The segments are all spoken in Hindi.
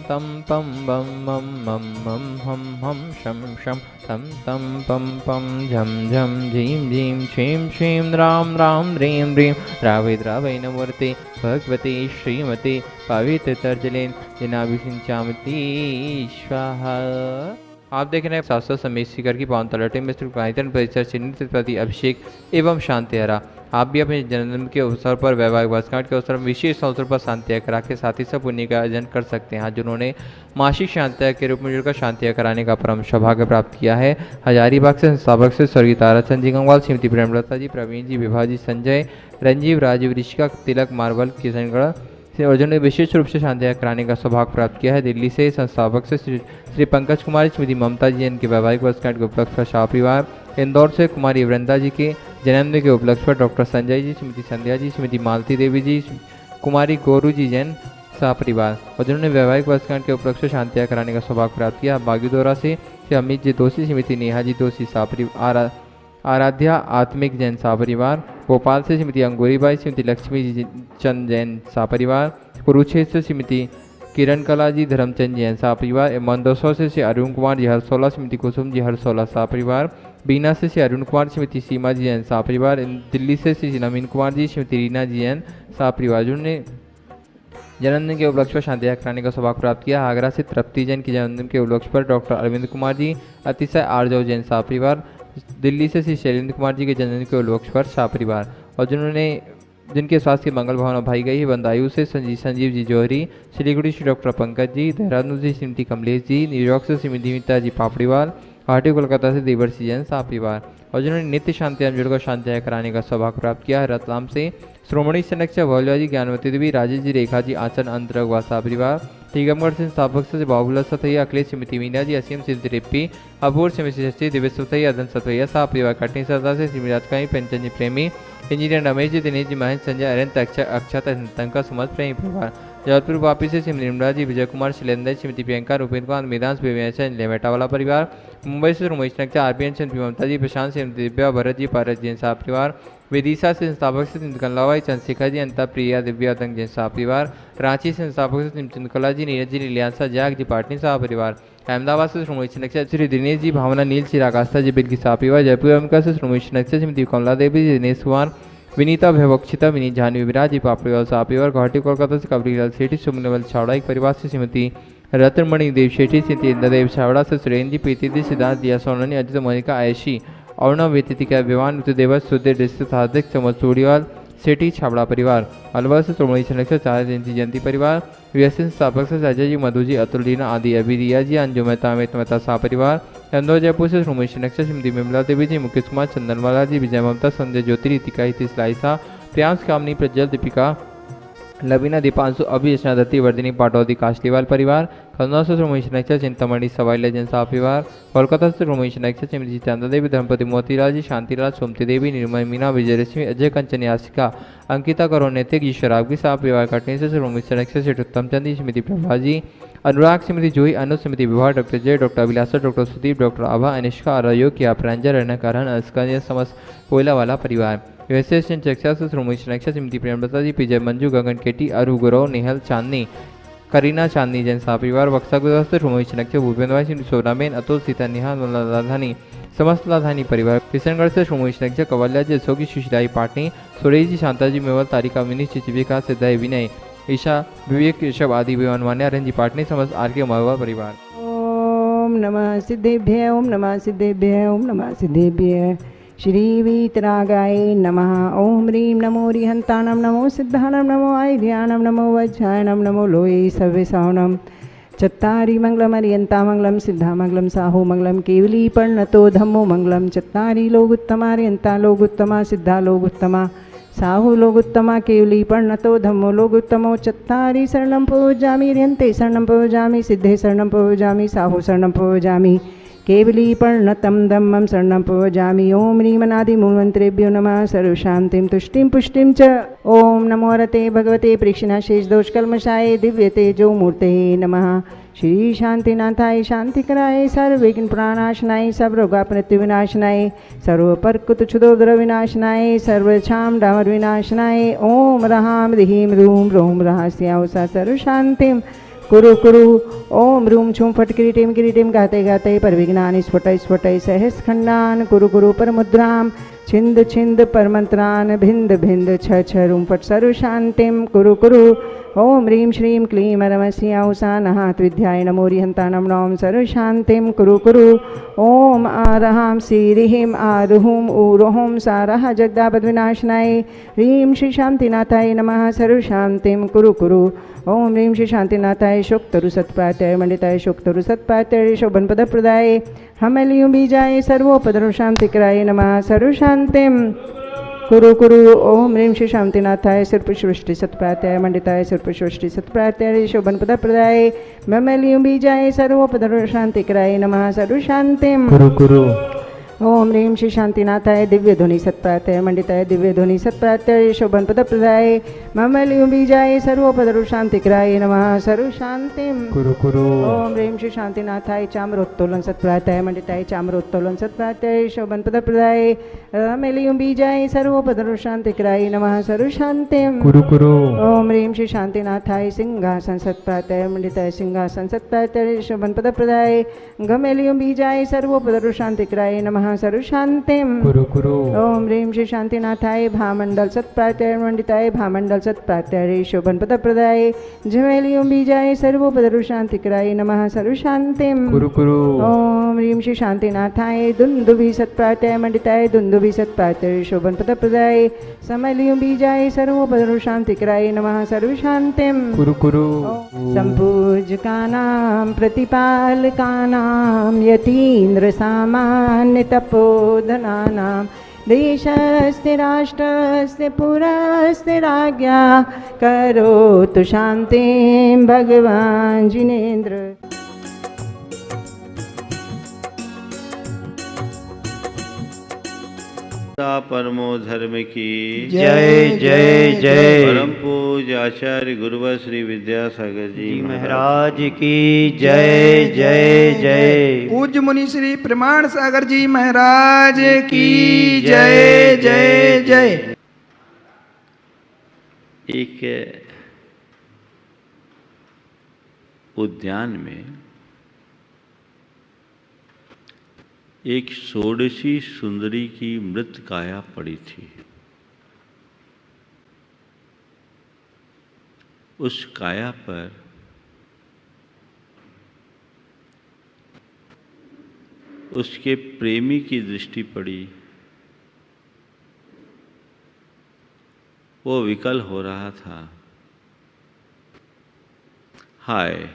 तं पं बं मं मं मं हं हं शं शं तं तं पं पं झं झं झीं झीं छीं छीं रां रां ह्रीं ह्रीं द्रावै द्रावै नमोऽर्ते भगवते श्रीमते पवित्रतर्जलेन जनाभिषिञ्चामती स्वाहा। आप देख रहे हैं शास्त्र समेत शिखर की पावन तलहटी में श्री गायत्री परिसर से नित्य प्रति अभिषेक एवं शांतिहरा। आप भी अपने जन्मदिन के अवसर पर वैवाहिक वर्षगांठ के अवसर विशेष अवसर पर शांतिया करा के साथ ही सब पुण्य का अर्जन कर सकते हैं। जिन्होंने मासिक शांतिया के रूप में जुड़कर शांतिया कराने का परम सौभाग्य प्राप्त किया है। हजारीबाग से संस्थापक से स्वर्गीय ताराचंद जी गंगवाल, श्रीमती प्रेमलता जी, प्रवीण जी, विभा जी, संजय, रंजीव, राजीव, ऋषिका, तिलक, मार्बल, किशनगढ़ अर्जुन ने विशेष रूप से शांतिया कराने का सौभाग्य प्राप्त किया है। दिल्ली से संस्थापक से श्री पंकज कुमारी, श्रीमती ममता जी इनके वैवाहिक वर्षगांठ के उपलक्ष्य पर शाह परिवार। इंदौर से कुमारी वृंदा जी के जन्मदिन के उपलक्ष्य पर डॉक्टर संजय जी, श्रीमती संध्या जी, श्रीमती मालती देवी जी, कुमारी गौरू जी जैन शाह परिवार। और जिन्होंने वैवाहिक वर्षगांठ के उपलक्ष्य से शांतिया कराने का सौभाग्य प्राप्त किया। बागीदोरा से श्री अमित जी दोषी, श्रीमती नेहा जी दोषी शाह परिवार, आराध्या आत्मिक जैन शाह परिवार। भोपाल से श्रीमती अंगूरीबाई, श्रीमती लक्ष्मी जी चंद जैन शाह परिवार। कुरुक्षेत्र से श्रीमती किरण कला जी धर्मचंद जैन शाह परिवार। मंदसौर से श्री अरुण कुमार जी हरसोला, श्रीमती कुसुम जी हरसोला शाह परिवार। बीना से श्री अरुण कुमार, श्रीमती सीमा जी जैन शाह परिवार। दिल्ली से श्री नवीन कुमार जी, श्रीमती रीना जी जैन शाह परिवार, जिन्होंने जन्मदिन के उपलक्ष्य पर शांतिया कराने का सौभाग्य प्राप्त किया। आगरा से तृप्ति जैन के जन्मदिन के उपलक्ष्य पर डॉक्टर अरविंद कुमार जी, अतिशय आरजव जैन शाह परिवार। दिल्ली से श्री शैलेंद्र कुमार जी के जन्मदिन के उपलक्ष्य पर शाह परिवार। और जिनके स्वास्थ्य की मंगल भावना भाई गई है। बंदायू से संजीव जी जौहरी, सिलीगुड़ी से डॉक्टर पंकज जी, देहरादून से श्रीमती कमलेश जी, न्यूयॉर्क से श्रीमती मीता जी पापड़ीवाल, गुवाहाटी कोलकाता से देवर्षि जैन शाह परिवार। और जिन्होंने नित्य शांति जुड़कर शांतिया कराने का सौभाग्य प्राप्त किया है। रतलाम से श्रोमणी संरक्षक भौलिया जी, ज्ञानवती देवी, राजेश जी, रेखा जी, आचरण अंतरगवा शाह परिवार। टीकमगढ़ से स्थापक से बाबूला सथैया, अखिलेश, श्रीमती मीना जी, असीम सिद्धि रिप्पी, अपूर, श्रीमती शशि, दिव्य सथैया, अदन सथैया शाह परिवार। कटनी सरदार से श्रीमती राजकाई, पंचन जी प्रेमी, इंजीनियर रमेश जी, दिनेश जी, महेश, संजय, अरंत, अक्षता, तंका, सुमत प्रेमी परिवार। जबलपुर वापी से श्रीमती निर्मला जी, विजय कुमार, शैलेंद्र, श्रीमती प्रियंका, रूपेंद्र कुमार, मेदांश, लेमेटा वाला परिवार। मुंबई से रमेश नक्चा, आरपीएन, श्रीमती ममता जी, प्रशांत, श्रीमती दिव्या, भरत जी, पारस जैन शाह परिवार। विदिशा से संस्थापक से श्रीमती कमलाबाई, चंद्रशेखर जी, अंता, प्रिया, दिव्या, दंग जैन शाह परिवार। रांची से संस्थापक से श्रीमती चंद्रकला जी, नीरज जी, नीलियांसा, जैक जी, पाटनी शाह परिवार। अहमदाबाद से श्रोमेश नक्शा श्री दिनेश जी, भावना, नील, चिराग, आस्था जी, बिल्की शाह परिवार। जयपुर अमेरिका से श्रोमेश नक्शा श्रीमती कमला देवी जी, दिनेश कुमार, विनीता, भयवक्षिता, विनीत, जाह्नवी, विराज जी, पापड़ीवाल शाह परिवार। गुवाहाटी कोलकाता से कबरीलाल सेठी, सुमनवल छावड़ा एक परिवार से श्रीमती रत्नमणि देव शेठी, श्रीमती इंद्रदेव छावड़ा से सुरेंद्र जी, प्रीति दी, सिद्धार्थ दिया सोननी, अजित, मोनिका, आयशी, अर्णव, व्यतिथिका, विवान, देवस, सुधीर, डिस्ट्रिक्ट हार्दिक, चमन, सूड़ीवाल सेठी छाबड़ा परिवार। अलवर से तोमड़ी संरक्षक चार जयंती परिवार। वीएसएन स्थापक से अजय जी, मधु जी, अतुल, रीना आदि, अभिरिया जी, अंजु मेहता, अमित मेहता शाह परिवार। इंदौर जयपुर से श्रोमणी संरक्षक श्रीमती विमला देवी जी, मुकेश कुमार, चंदनवाला जी, विजय ममता, संजय ज्योति, रितिका, हितेश लाइसा, प्रियांश, कामनी, प्रज्वल, दीपिका, लबीना, दीपांशु, अभियशना दत्ती, वर्धिनी, पाटौदी, काशलीवाल परिवार। खन्ना से श्रोमणी संरक्षक चिंतामणि, सवाई लेजन शाह परिवार। कोलकाता से श्रोमणी संरक्षक श्रीमती चंदा देवी, धर्मपति मोतीलाल जी, शांतिलाल, सोमती देवी, निर्मल, मीना, विजयलक्ष्मी, अजय, कंचन, यासिका, अंकिता, करोड़, नैतिक जी, शराब की शाह परिवार। कटनी से श्रोमणी संरक्षक श्री उत्तम चंद जी, श्रीमती प्रभा जी, अनुराग, श्रीमती जूही, अनु, श्रीमती विवाह, डॉक्टर जय, डॉक्टर अभिलाषा, डॉक्टर सुदीप, डॉक्टर आभा, अनिष्का, अरयोग्य, प्रांजल, रणकरण, अस्कंज, समस्त कोयला वाला परिवार। वैसे चक्षा से श्रोमणी संरक्षक श्रीमती प्रेमलता जी, विजय, मंजू, गगन, केटी, अरु, गुरव, निहल, चांदनी, करीना, चांदनी जैन शाह परिवार। बक्सा गुजरात से श्रोमणी संरक्षक भूपेंद्र भाई, श्रीमती सोनाबेन, अतुल, सीता, निहाल, लाधानी, समस्त लाधानी परिवार। किशनगढ़ से श्रोमणी संरक्षक कवल्या जी, अशोकी, सुशीलाई, पाटनी, सुरेश जी, शांता जी, मेवल, तारिका, विनीत, चिचिविका, सिद्धाय, विनय, ईशा, विवेक, केशव आदि विमानवान्य, आर्यन जी, पाटनी, समस्त आर महवा परिवार। ओम नमः सिद्धेभ्य, ओम नमः सिद्धेभ्य, ओम नमः सिद्धेभ्य। श्री वीतरागाय नमः। ओम ह्रीं नमो रिहंताणं, नमो सिद्धाणं, नमो आयुध्याणं, नमो वज्रायणं, नमो लोये सव्यसावणं। चत्तारि मंगलमर्यन्ता मंगलं सिद्धा मंगलं साहो मंगलं केवली पर्णतो धम्मो मंगलं। चत्तारि लोगुत्तमार्यन्ता लोगुत्तमा सिद्धा लोगुत्तमा साहो लोगुत्तमा केवली पर्णतो धम्मो लोगुत्तमो। चत्तारि शरणं प्रव्रजामि र्यन्ते शरणं प्रव्रजामि सिद्धे शरणं प्रव्रजामि साहो शरणं प्रव्रजामि केवली पर्णतं धम्मं शरणं प्रव्रजामि। ओम ह्रीमनादिमूलमन्त्रेभ्यो नमः। सर्वशान्तिं तुष्टिं पुष्टिं च। ओम नमो रते भगवते प्रेक्षणाशेषदोषकल्मषाय दिव्य तेजो मूर्ते नमः। श्री शांतिनाथाय शांतिकराय सर्वविघ्न प्रणाशनाय सर्वरोगापमृत्युविनाशनाय सर्वपर्कुतच्छुदोदर विनाशनाय सर्वछाम डामर विनाशनाय। ओम रहाम ह्रीं रूम रोम रहस्यावसा सर्वशान्तिं कुरु कुरु ओम रूम छूम फट किरीटिम गाते गाते पर विघ्नानि स्फुटै सहस्खंडान कुरु कुरु परमुद्राम छिंद छिंद परमंत्रान भिंद भिंद छ रूम फट सर्व शांतिम कुरु कुरु ओम ह्रीं श्रीं क्लीं रमस्य औसानः त्विद्याय नमो रिहन्तानं नौं सर्व शांतिम कुरु कुरु ओम आरहां सीरिहिं आरुहुं ऊरुहुं सारः जगदापद्विनाशनाय ह्रीं श्री शांतिनाथाय नमः सर्व शांतिम कुरु कुरु ओम ह्रीं श्री शांतिनाथाय शोक्तरु सत्पात्याय मंडिताय शोक्तरु सत्पात्याय शोभनपदप्रदाय हमलियुं बीजाय सर्वोपद्रव शांतिकराय नमः सर्व शांतिम कुरु कुरु ओम ह्रीं श्री शांतिनाथाय सर्पसृष्टि सत्प्रात्याय मंडिताय सर्पसृष्टि सत्प्रात्याय शोभनपदप्रदाय ममलियुं बीजाय सर्वोपद्रव शांतिकराय नमः सर्व शांतिम कुरु कुरु ओम ह्रीं श्री शांतिनाथाय दिव्य ध्वनि सत्प्रात्याय मंडिताय दिव्य ध्वनि सत्प्रात्याय शोभनपदप्रदाय ममलियुं बीजाय सर्वोपद्रव शांतिकराय नमः सर्व शांतिम कुरु कुरु ओम ह्रीं श्री शांतिनाथाय चाम्रोत्तोलन सत्प्रात्याय मंडिताय चाम्रोत्तोलन सत्प्रात्याय शोभनपदप्रदाय ममलियुं बीजाय सर्वोपद्रव शांतिकराय नमः सर्व शांतिम कुरु कुरु ओम ह्रीं श्री शांतिनाथाय सिंहासन सत्प्रात्याय मंडिताय सिंहासन सत्प्रात्याय शोभनपदप्रदाय गमेलियुं बीजाय सर्वोपद्रव शांतिकराय नमः सर्व शांतिम कुरु कुरु ओम ह्रीं श्री शांतिनाथाय भामंडल सत्प्रात्याय मंडिताय भामंडल सत्प्रात्याय शोभनपदप्रदाय झमेलियुं बीजाय सर्वोपद्रव शांतिकराय नमः सर्व शांतिम कुरु कुरु ओम ह्रीं श्री शांतिनाथाय दुंदुभि सत्प्रात्याय मंडिताय दुंदुभि सत्प्रात्याय शोभनपदप्रदाय समलियुं बीजाय सर्वोपद्रव शांतिकराय नमः सर्व शांतिम कुरु कुरु संपूजकानां प्रतिपालकानां यतीन्द्र सामान्य तपोधनानां देशस्य राष्ट्रस्य पुरस्य राज्ञा करोतु शान्तिं भगवान् जिनेन्द्र। परमो धर्म की जय जय जय परम पूज्य आचार्य गुरुवर श्री विद्यासागर जी महाराज की जय जय जय। पूज्य मुनि श्री प्रमाण सागर जी महाराज की जय जय जय। एक उद्यान में एक षोडशी सुंदरी की मृत काया पड़ी थी। उस काया पर उसके प्रेमी की दृष्टि पड़ी। वो विकल हो रहा था। हाय,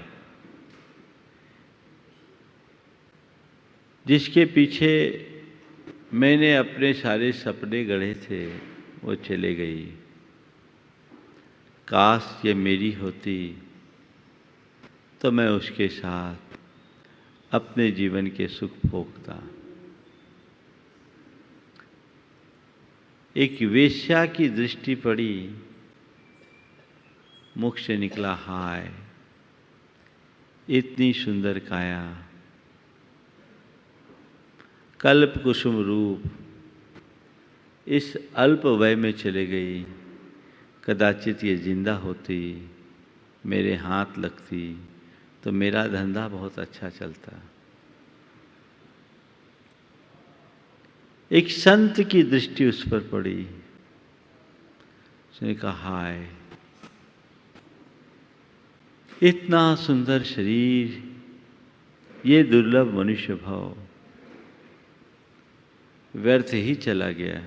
जिसके पीछे मैंने अपने सारे सपने गढ़े थे वो चले गई। काश ये मेरी होती तो मैं उसके साथ अपने जीवन के सुख भोगता। एक वेश्या की दृष्टि पड़ी, मुख से निकला हाय, इतनी सुंदर काया, कल्प कुसुम रूप, इस अल्प वय में चले गई। कदाचित ये जिंदा होती, मेरे हाथ लगती तो मेरा धंधा बहुत अच्छा चलता। एक संत की दृष्टि उस पर पड़ी। उसने कहा हाय, इतना सुंदर शरीर, ये दुर्लभ मनुष्य भाव व्यर्थ ही चला गया।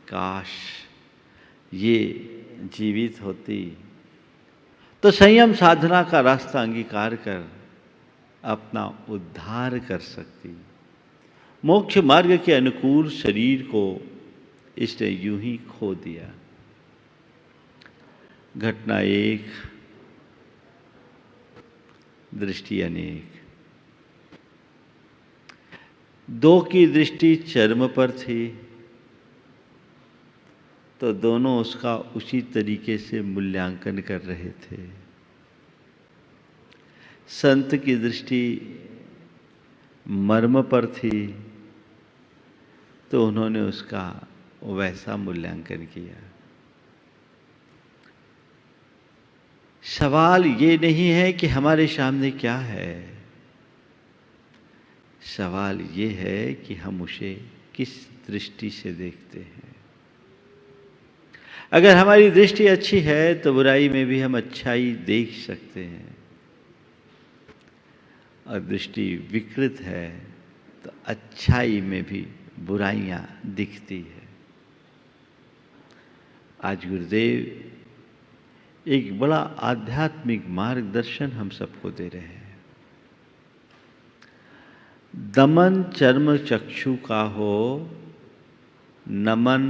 काश ये जीवित होती तो संयम साधना का रास्ता अंगीकार कर अपना उद्धार कर सकती। मोक्ष मार्ग के अनुकूल शरीर को इसने यूं ही खो दिया। घटना एक, दृष्टि अनेक। दो की दृष्टि चर्म पर थी तो दोनों उसका उसी तरीके से मूल्यांकन कर रहे थे। संत की दृष्टि मर्म पर थी तो उन्होंने उसका वैसा मूल्यांकन किया। सवाल ये नहीं है कि हमारे सामने क्या है, सवाल ये है कि हम उसे किस दृष्टि से देखते हैं। अगर हमारी दृष्टि अच्छी है तो बुराई में भी हम अच्छाई देख सकते हैं, और दृष्टि विकृत है तो अच्छाई में भी बुराइयां दिखती है। आज गुरुदेव एक बड़ा आध्यात्मिक मार्गदर्शन हम सबको दे रहे हैं। दमन चर्म चक्षु का हो, नमन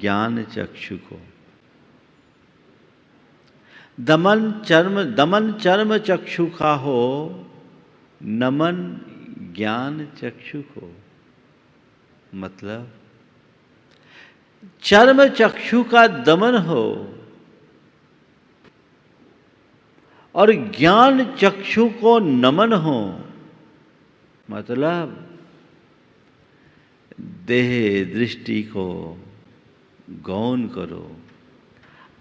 ज्ञान चक्षु को। दमन चर्म चक्षु का हो, नमन ज्ञान चक्षु को। मतलब चर्म चक्षु का दमन हो और ज्ञान चक्षु को नमन हो। मतलब देह दृष्टि को गौण करो,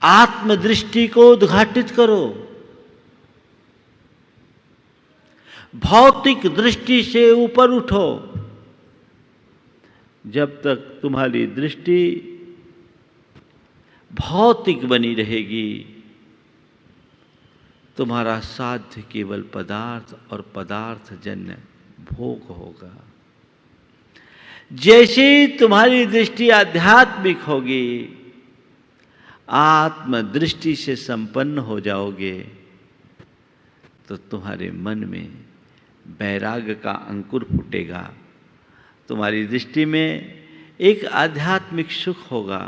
आत्मदृष्टि को उद्घाटित करो। भौतिक दृष्टि से ऊपर उठो। जब तक तुम्हारी दृष्टि भौतिक बनी रहेगी, तुम्हारा साध्य केवल पदार्थ और पदार्थ जन्य भोग होगा। जैसे तुम्हारी दृष्टि आध्यात्मिक होगी, आत्मदृष्टि से संपन्न हो जाओगे, तो तुम्हारे मन में वैराग्य का अंकुर फूटेगा। तुम्हारी दृष्टि में एक आध्यात्मिक सुख होगा,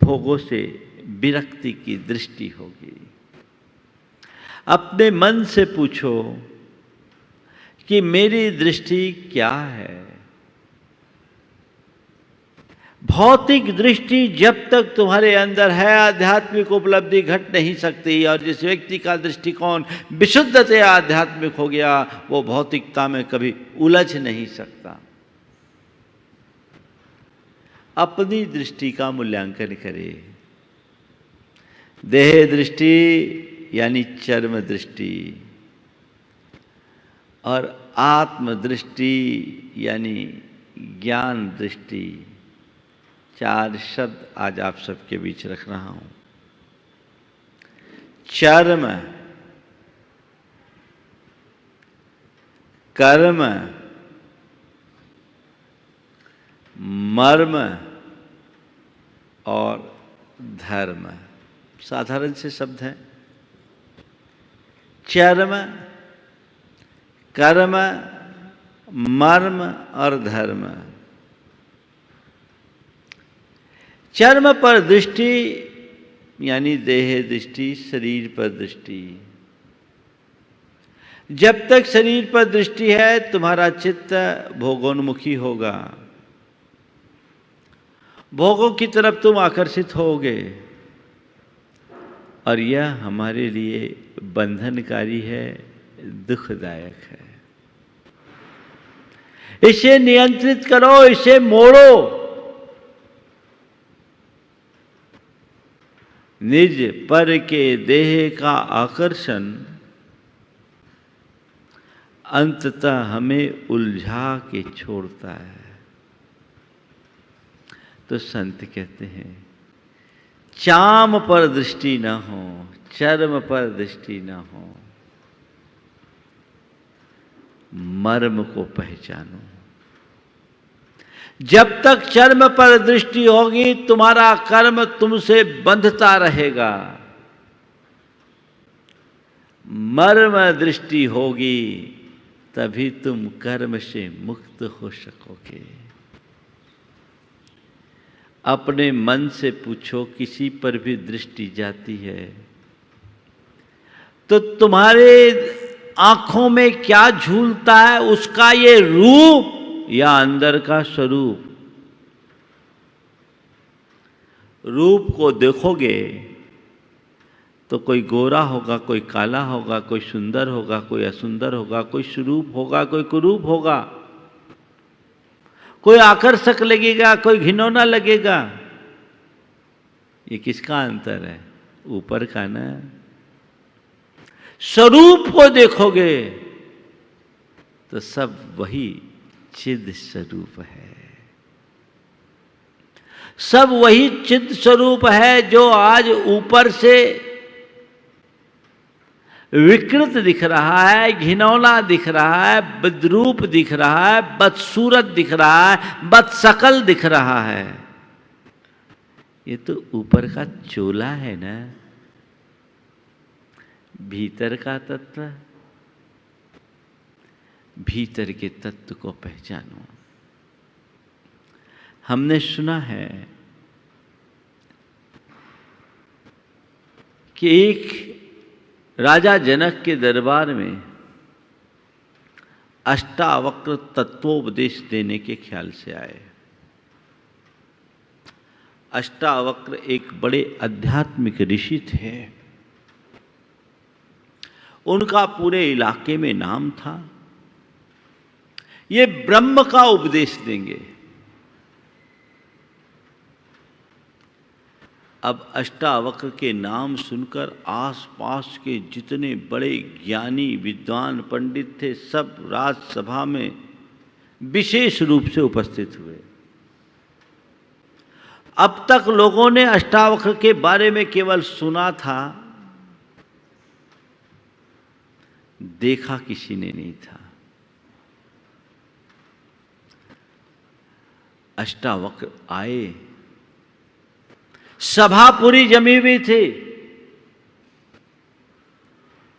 भोगों से विरक्ति की दृष्टि होगी। अपने मन से पूछो कि मेरी दृष्टि क्या है। भौतिक दृष्टि जब तक तुम्हारे अंदर है, आध्यात्मिक उपलब्धि घट नहीं सकती। और जिस व्यक्ति का दृष्टिकोण विशुद्धतया आध्यात्मिक हो गया, वो भौतिकता में कभी उलझ नहीं सकता। अपनी दृष्टि का मूल्यांकन करे। देह दृष्टि यानी चर्म दृष्टि, और आत्मदृष्टि यानी ज्ञान दृष्टि। 4 शब्द आज आप सबके बीच रख रहा हूं। चर्म, कर्म, मर्म और धर्म। साधारण से शब्द हैं। चर्म, कर्म, मर्म और धर्म। चर्म पर दृष्टि यानी देह दृष्टि, शरीर पर दृष्टि। जब तक शरीर पर दृष्टि है, तुम्हारा चित्त भोगोन्मुखी होगा। भोगों की तरफ तुम आकर्षित होगे, और यह हमारे लिए बंधनकारी है, दुखदायक है। इसे नियंत्रित करो, इसे मोड़ो। निज पर के देह का आकर्षण अंततः हमें उलझा के छोड़ता है। तो संत कहते हैं, चाम पर दृष्टि न हो, चर्म पर दृष्टि न हो, मर्म को पहचानो। जब तक चर्म पर दृष्टि होगी, तुम्हारा कर्म तुमसे बंधता रहेगा। मर्म दृष्टि होगी, तभी तुम कर्म से मुक्त हो सकोगे। अपने मन से पूछो, किसी पर भी दृष्टि जाती है तो तुम्हारे आंखों में क्या झूलता है, उसका ये रूप या अंदर का स्वरूप। रूप को देखोगे तो कोई गोरा होगा, कोई काला होगा, कोई सुंदर होगा, कोई असुंदर होगा, कोई सुरूप होगा, कोई कुरूप होगा, कोई आकर्षक लगेगा, कोई घिनौना लगेगा। ये किसका अंतर है? ऊपर का ना। स्वरूप को देखोगे तो सब वही चिद स्वरूप है, सब वही चिद स्वरूप है जो आज ऊपर से विकृत दिख रहा है, घिनौना दिख रहा है, बदरूप दिख रहा है, बदसूरत दिख रहा है, बदशक्ल दिख रहा है। ये तो ऊपर का चोला है ना, भीतर का तत्व, भीतर के तत्व को पहचानो। हमने सुना है कि एक राजा जनक के दरबार में अष्टावक्र तत्वोपदेश देने के ख्याल से आए। अष्टावक्र एक बड़े आध्यात्मिक ऋषि थे, उनका पूरे इलाके में नाम था। ये ब्रह्म का उपदेश देंगे। अब अष्टावक्र के नाम सुनकर आसपास के जितने बड़े ज्ञानी विद्वान पंडित थे, सब राजसभा में विशेष रूप से उपस्थित हुए। अब तक लोगों ने अष्टावक्र के बारे में केवल सुना था, देखा किसी ने नहीं था। अष्टावक्र आए, सभा पूरी जमी हुई थी,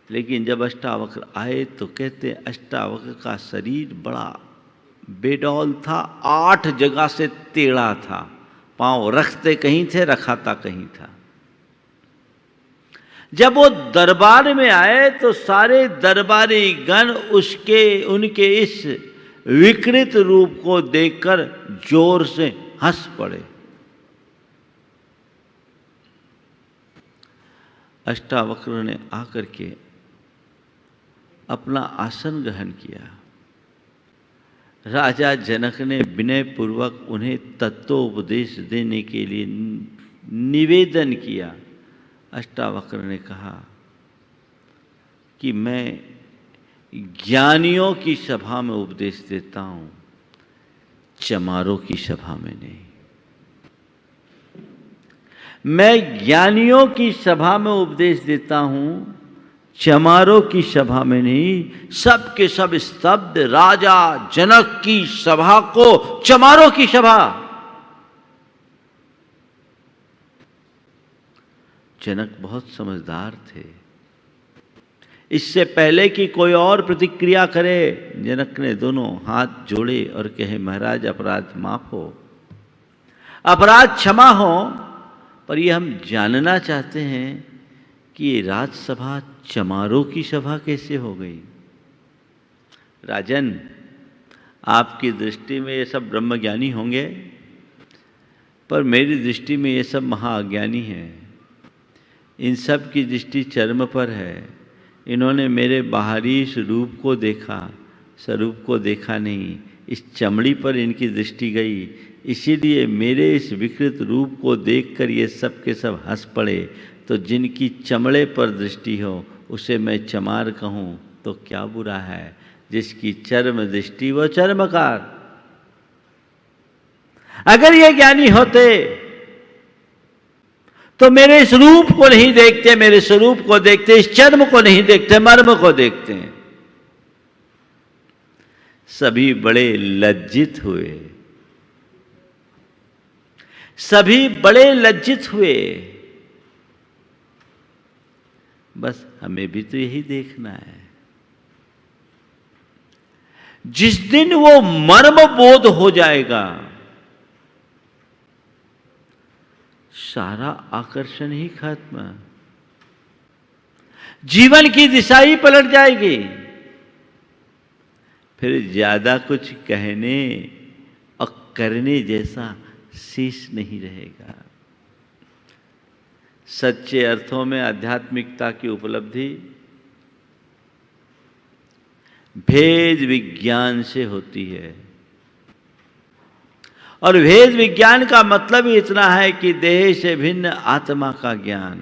लेकिन जब अष्टावक्र आए तो कहते अष्टावक्र का शरीर बड़ा बेडौल था, 8 जगह से टेढ़ा था, पांव रखते कहीं थे, रखाता कहीं था। जब वो दरबार में आए तो सारे दरबारी गण उनके इस विकृत रूप को देखकर जोर से हंस पड़े। अष्टावक्र ने आकर के अपना आसन ग्रहण किया। राजा जनक ने विनय पूर्वक उन्हें तत्वोपदेश देने के लिए निवेदन किया। अष्टावक्र ने कहा कि मैं ज्ञानियों की सभा में उपदेश देता हूं, चमारों की सभा में नहीं। मैं ज्ञानियों की सभा में उपदेश देता हूं, चमारों की सभा में नहीं। सब के सब स्तब्ध। राजा जनक की सभा को चमारों की सभा। जनक बहुत समझदार थे। इससे पहले कि कोई और प्रतिक्रिया करे, जनक ने दोनों हाथ जोड़े और कहे, महाराज अपराध माफ हो, अपराध क्षमा हो, पर ये हम जानना चाहते हैं कि ये राजसभा चमारों की सभा कैसे हो गई। राजन, आपकी दृष्टि में ये सब ब्रह्मज्ञानी होंगे, पर मेरी दृष्टि में ये सब महाअज्ञानी हैं। इन सब की दृष्टि चर्म पर है। इन्होंने मेरे बाहरी स्वरूप को देखा, स्वरूप को देखा नहीं। इस चमड़ी पर इनकी दृष्टि गई, इसीलिए मेरे इस विकृत रूप को देखकर ये सब के सब हंस पड़े। तो जिनकी चमड़े पर दृष्टि हो उसे मैं चमार कहूँ तो क्या बुरा है। जिसकी चर्म दृष्टि वो चर्मकार। अगर ये ज्ञानी होते तो मेरे इस रूप को नहीं देखते, मेरे स्वरूप को देखते, इस चर्म को नहीं देखते, मर्म को देखते हैं। सभी बड़े लज्जित हुए, सभी बड़े लज्जित हुए। बस हमें भी तो यही देखना है। जिस दिन वो मर्म बोध हो जाएगा, सारा आकर्षण ही खत्म, जीवन की दिशा ही पलट जाएगी। फिर ज्यादा कुछ कहने और करने जैसा शेष नहीं रहेगा। सच्चे अर्थों में आध्यात्मिकता की उपलब्धि भेद विज्ञान से होती है। और भेद विज्ञान का मतलब ही इतना है कि देह से भिन्न आत्मा का ज्ञान।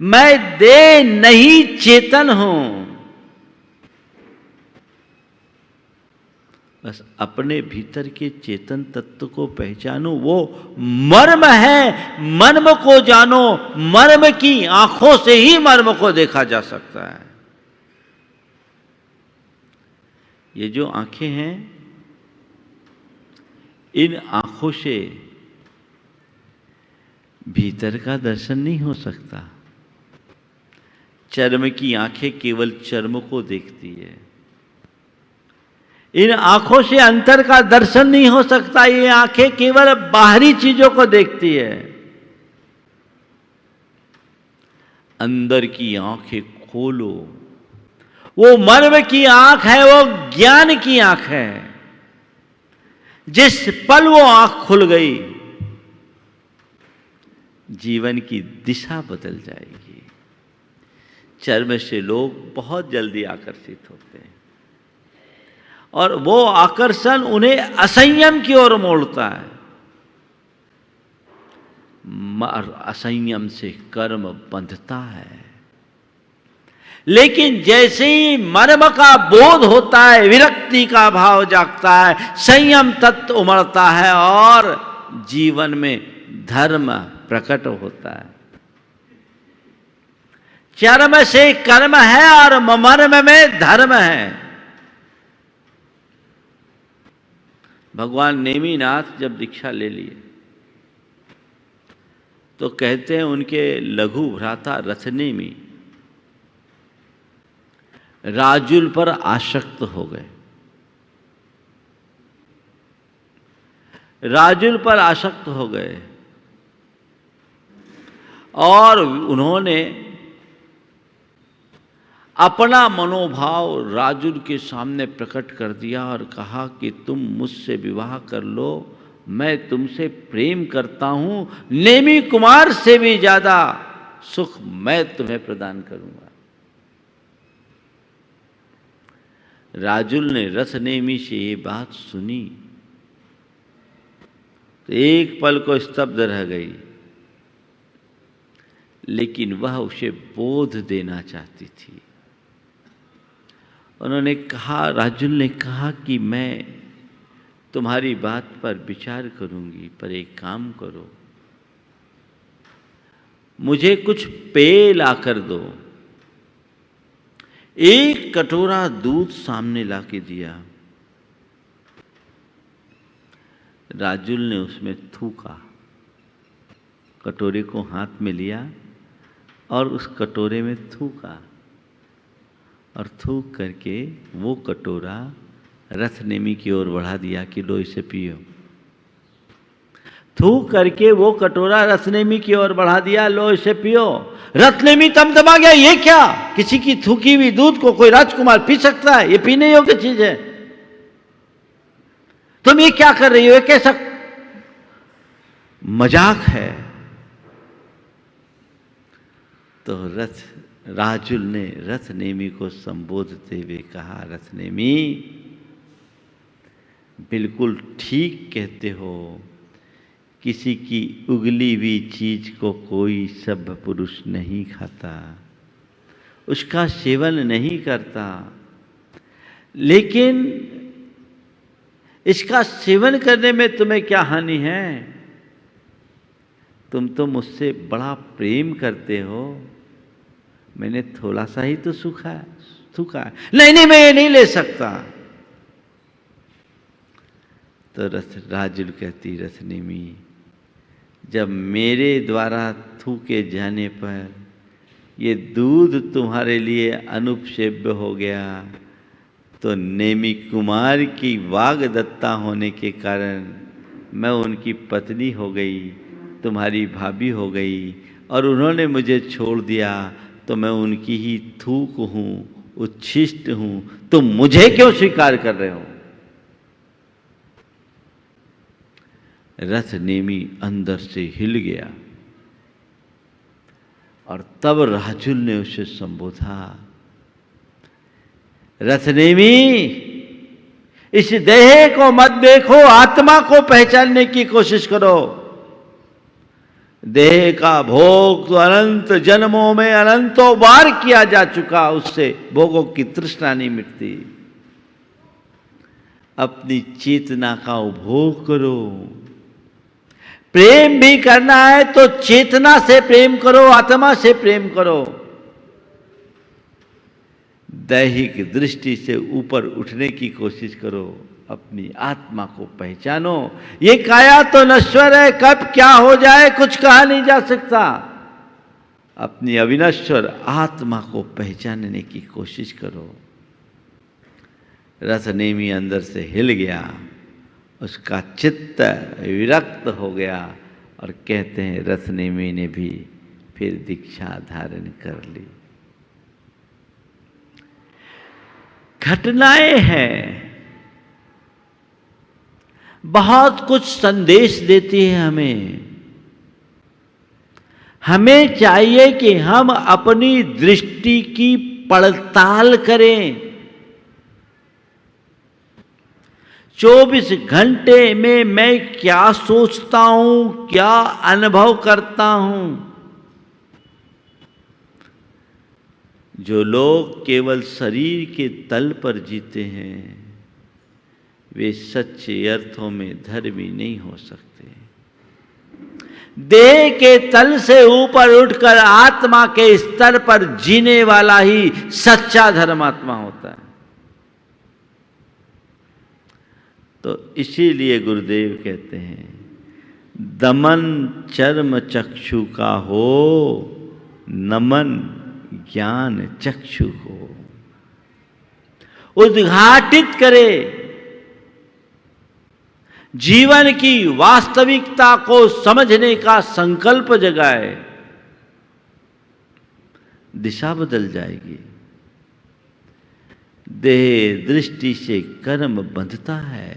मैं देह नहीं चेतन हूं। बस अपने भीतर के चेतन तत्व को पहचानो, वो मर्म है। मर्म को जानो, मर्म की आंखों से ही मर्म को देखा जा सकता है। ये जो आंखें हैं, इन आंखों से भीतर का दर्शन नहीं हो सकता। चर्म की आंखें केवल चर्म को देखती है। इन आंखों से अंतर का दर्शन नहीं हो सकता। ये आंखें केवल बाहरी चीजों को देखती है। अंदर की आंखें खोलो। वो मर्म की आंख है, वो ज्ञान की आंख है। जिस पल वो आंख खुल गई, जीवन की दिशा बदल जाएगी। चर्म से लोग बहुत जल्दी आकर्षित होते हैं और वो आकर्षण उन्हें असंयम की ओर मोड़ता है। असंयम से कर्म बंधता है। लेकिन जैसे ही मर्म का बोध होता है, विरक्ति का भाव जागता है, संयम तत्व उमड़ता है और जीवन में धर्म प्रकट होता है। चर्म से कर्म है और मर्म में धर्म है। भगवान नेमिनाथ जब दीक्षा ले लिए तो कहते हैं उनके लघु भ्राता रथनेमि राजुल पर आसक्त हो गए। राजुल पर आसक्त हो गए और उन्होंने अपना मनोभाव राजुल के सामने प्रकट कर दिया और कहा कि तुम मुझसे विवाह कर लो, मैं तुमसे प्रेम करता हूं, नेमि कुमार से भी ज्यादा सुख मैं तुम्हें प्रदान करूंगा। राजुल ने रथनेमि से ये बात सुनी तो एक पल को स्तब्ध रह गई, लेकिन वह उसे बोध देना चाहती थी। उन्होंने कहा, राजुल ने कहा कि मैं तुम्हारी बात पर विचार करूंगी, पर एक काम करो, मुझे कुछ पेय लाकर दो। एक कटोरा दूध सामने लाके दिया। राजुल ने उसमें थूका, कटोरे को हाथ में लिया और उस कटोरे में थूका और थूक करके वो कटोरा रथनेमि की ओर बढ़ा दिया कि लो इसे पियो। थूक करके वो कटोरा रथनेमि की ओर बढ़ा दिया, लो इसे पियो। रथनेमि तमतमा गया, ये क्या? किसी की थूकी हुई दूध को कोई राजकुमार पी सकता है? ये पीने योग्य चीज है। तुम ये क्या कर रही हो? ये कैसा मजाक है? तो राजुल ने रथनेमि को संबोधते हुए कहा, रथनेमि बिल्कुल ठीक कहते हो, किसी की उगली हुई चीज को कोई सभ्य पुरुष नहीं खाता, उसका सेवन नहीं करता, लेकिन इसका सेवन करने में तुम्हें क्या हानि है? तुम तो मुझसे बड़ा प्रेम करते हो, मैंने थोड़ा सा ही तो सूखा है। नहीं मैं ये नहीं ले सकता। तो राजुल कहती, रथनेमि जब मेरे द्वारा थूके जाने पर ये दूध तुम्हारे लिए अनुपसेव्य हो गया, तो नेमि कुमार की वागदत्ता होने के कारण मैं उनकी पत्नी हो गई, तुम्हारी भाभी हो गई, और उन्होंने मुझे छोड़ दिया, तो मैं उनकी ही थूक हूं, उच्छिष्ट हूं। तुम मुझे क्यों स्वीकार कर रहे हो? रथनेमि अंदर से हिल गया और तब राजुल ने उसे संबोधा, रथनेमि इस देह को मत देखो, आत्मा को पहचानने की कोशिश करो। देह का भोग तो अनंत जन्मों में अनंतों बार किया जा चुका, उससे भोगों की तृष्णा नहीं मिटती। अपनी चेतना का उपभोग करो। प्रेम भी करना है तो चेतना से प्रेम करो, आत्मा से प्रेम करो। दैहिक दृष्टि से ऊपर उठने की कोशिश करो, अपनी आत्मा को पहचानो। ये काया तो नश्वर है, कब क्या हो जाए कुछ कहा नहीं जा सकता। अपनी अविनश्वर आत्मा को पहचानने की कोशिश करो। रसनेमी अंदर से हिल गया, उसका चित्त विरक्त हो गया और कहते हैं रसनेमी ने भी फिर दीक्षा धारण कर ली। घटनाएं हैं, बहुत कुछ संदेश देती है हमें। हमें चाहिए कि हम अपनी दृष्टि की पड़ताल करें। 24 घंटे में मैं क्या सोचता हूं, क्या अनुभव करता हूं। जो लोग केवल शरीर के तल पर जीते हैं वे सच्चे अर्थों में धर्मी नहीं हो सकते। देह के तल से ऊपर उठकर आत्मा के स्तर पर जीने वाला ही सच्चा धर्मात्मा होता है। तो इसीलिए गुरुदेव कहते हैं दमन चर्म चक्षु का हो, नमन ज्ञान चक्षु को। उद्घाटित करे, जीवन की वास्तविकता को समझने का संकल्प जगाए, दिशा बदल जाएगी। देह दृष्टि से कर्म बंधता है,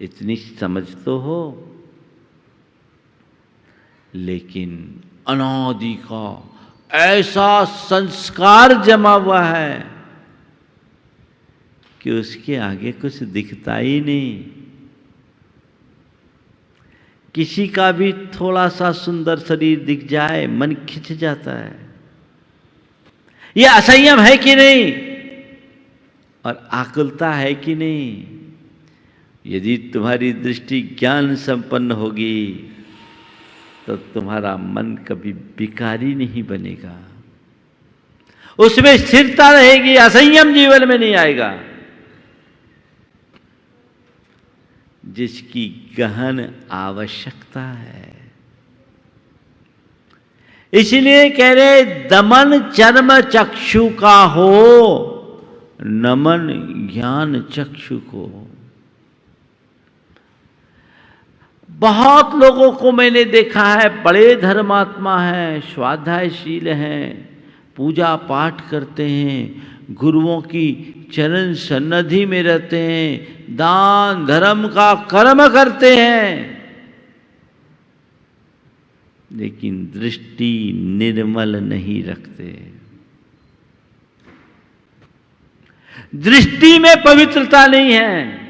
इतनी समझ तो हो। लेकिन अनादि का ऐसा संस्कार जमा हुआ है कि उसके आगे कुछ दिखता ही नहीं। किसी का भी थोड़ा सा सुंदर शरीर दिख जाए मन खिंच जाता है। यह असंयम है कि नहीं और आकुलता है कि नहीं। यदि तुम्हारी दृष्टि ज्ञान संपन्न होगी तो तुम्हारा मन कभी विकारी नहीं बनेगा, उसमें स्थिरता रहेगी, असंयम जीवन में नहीं आएगा। जिसकी गहन आवश्यकता है। इसलिए कह रहे दमन चर्म चक्षु का हो, नमन ज्ञान चक्षु को। बहुत लोगों को मैंने देखा है, बड़े धर्मात्मा हैं, स्वाध्यायशील हैं, पूजा पाठ करते हैं, गुरुओं की चरण सन्निधि में रहते हैं, दान धर्म का कर्म करते हैं, लेकिन दृष्टि निर्मल नहीं रखते। दृष्टि में पवित्रता नहीं है।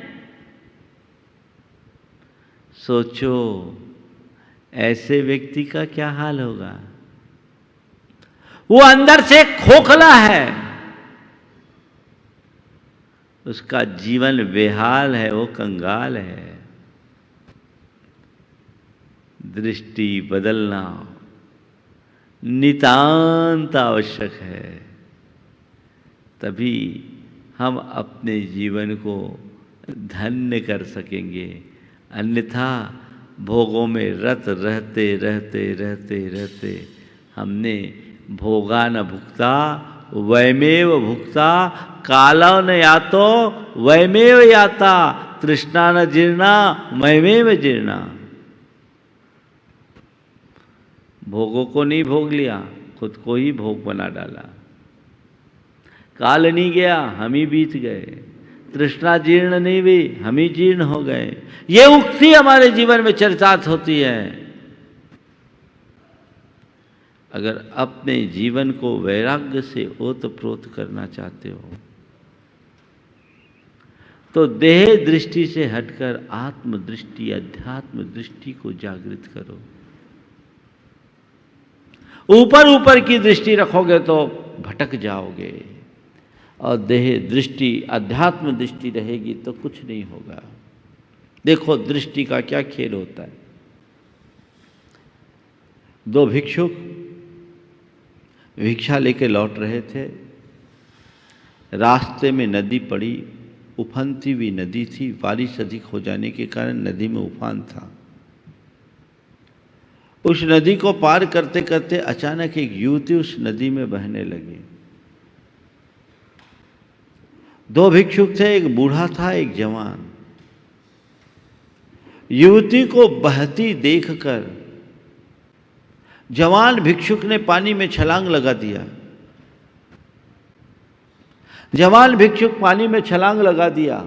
सोचो ऐसे व्यक्ति का क्या हाल होगा। वो अंदर से खोखला है, उसका जीवन बेहाल है, वो कंगाल है। दृष्टि बदलना नितांत आवश्यक है, तभी हम अपने जीवन को धन्य कर सकेंगे। अन्यथा भोगों में रत रहते रहते रहते रहते हमने भोगा न भुक्ता वयमेव भुक्ता, कालो न यातो वयमेव याता, तृष्णा न जीर्णा मयमेव जीर्णा। भोगों को नहीं भोग लिया, खुद को ही भोग बना डाला। काल नहीं गया, हम ही बीत गए। तृष्णा जीर्ण नहीं हुई, हम ही जीर्ण हो गए। ये उक्ति हमारे जीवन में चरितार्थ होती है। अगर अपने जीवन को वैराग्य से ओतप्रोत करना चाहते हो, तो देह दृष्टि से हटकर आत्म दृष्टि, अध्यात्म दृष्टि को जागृत करो। ऊपर ऊपर की दृष्टि रखोगे तो भटक जाओगे, और देह दृष्टि, अध्यात्म दृष्टि रहेगी तो कुछ नहीं होगा। देखो दृष्टि का क्या खेल होता है। दो भिक्षुक भिक्षा लेके लौट रहे थे। रास्ते में नदी पड़ी, उफनती हुई नदी थी। बारिश अधिक हो जाने के कारण नदी में उफान था। उस नदी को पार करते करते अचानक एक युवती उस नदी में बहने लगी। दो भिक्षुक थे, एक बूढ़ा था, एक जवान। युवती को बहती देखकर जवान भिक्षुक ने पानी में छलांग लगा दिया। जवान भिक्षुक पानी में छलांग लगा दिया।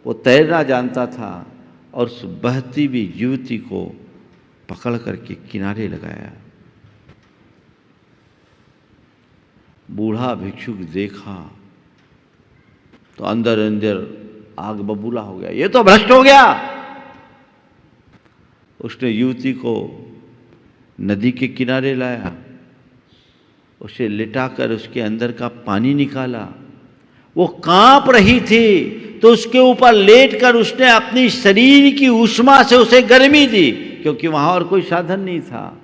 वो तैरना जानता था और उस बहती हुई युवती को पकड़ करके किनारे लगाया। बूढ़ा भिक्षुक देखा तो अंदर अंदर आग बबूला हो गया। ये तो भ्रष्ट हो गया। उसने युवती को नदी के किनारे लाया, उसे लिटाकर उसके अंदर का पानी निकाला। वो कांप रही थी तो उसके ऊपर लेटकर उसने अपनी शरीर की ऊष्मा से उसे गर्मी दी, क्योंकि वहां और कोई साधन नहीं था।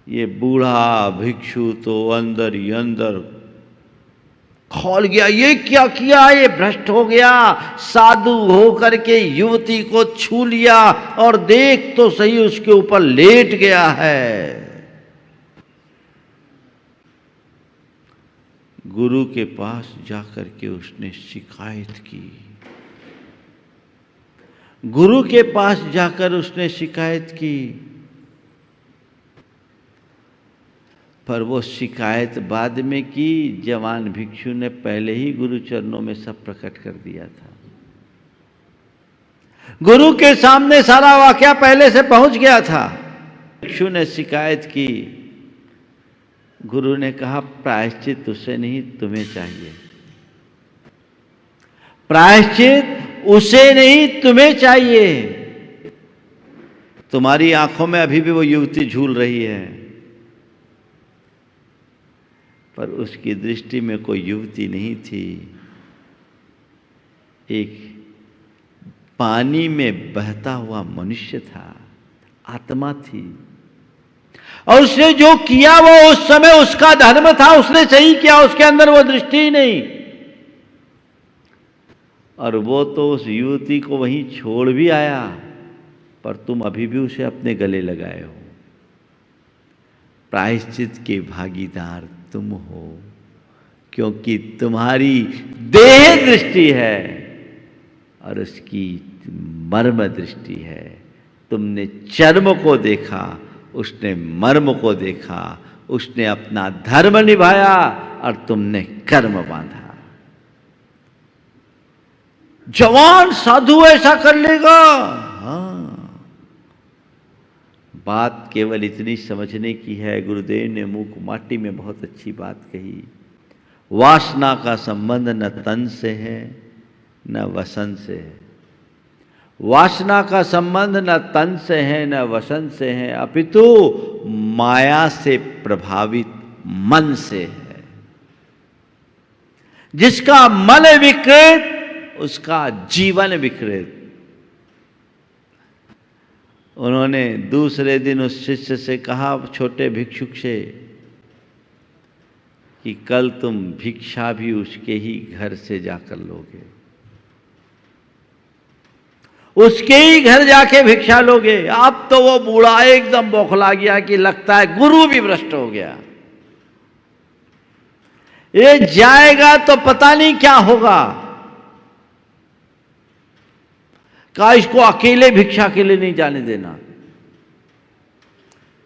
ये बूढ़ा भिक्षु तो अंदर ही अंदर खौल गया। ये क्या किया, ये भ्रष्ट हो गया। साधु होकर के युवती को छू लिया और देख तो सही उसके ऊपर लेट गया है। गुरु के पास जाकर के उसने शिकायत की। गुरु के पास जाकर उसने शिकायत की, पर वो शिकायत बाद में की। जवान भिक्षु ने पहले ही गुरु चरणों में सब प्रकट कर दिया था। गुरु के सामने सारा वाकया पहले से पहुंच गया था। भिक्षु ने शिकायत की। गुरु ने कहा प्रायश्चित उसे नहीं, तुम्हें चाहिए। प्रायश्चित उसे नहीं, तुम्हें चाहिए। तुम्हारी आंखों में अभी भी वो युवती झूल रही है, पर उसकी दृष्टि में कोई युवती नहीं थी। एक पानी में बहता हुआ मनुष्य था, आत्मा थी। और उसने जो किया वो उस समय उसका धर्म था, उसने सही किया। उसके अंदर वो दृष्टि ही नहीं। और वो तो उस युवती को वहीं छोड़ भी आया, पर तुम अभी भी उसे अपने गले लगाए हो। प्रायश्चित के भागीदार तुम हो, क्योंकि तुम्हारी देह दृष्टि है और उसकी मर्म दृष्टि है। तुमने चर्म को देखा, उसने मर्म को देखा। उसने अपना धर्म निभाया और तुमने कर्म बांधा। जवान साधु ऐसा कर लेगा? हाँ, बात केवल इतनी समझने की है। गुरुदेव ने मुंह को माटी में बहुत अच्छी बात कही। वासना का संबंध न तन से है न वसन से है। वासना का संबंध न तन से है न वसन से है, अपितु माया से प्रभावित मन से है। जिसका मन विकृत उसका जीवन विकृत। उन्होंने दूसरे दिन उस शिष्य से कहा, छोटे भिक्षुक से, कि कल तुम भिक्षा भी उसके ही घर से जाकर लोगे, उसके ही घर जाके भिक्षा लोगे। अब तो वो बूढ़ा एकदम बौखला गया कि लगता है गुरु भी भ्रष्ट हो गया। ये जाएगा तो पता नहीं क्या होगा। कहा इसको अकेले भिक्षा के लिए नहीं जाने देना।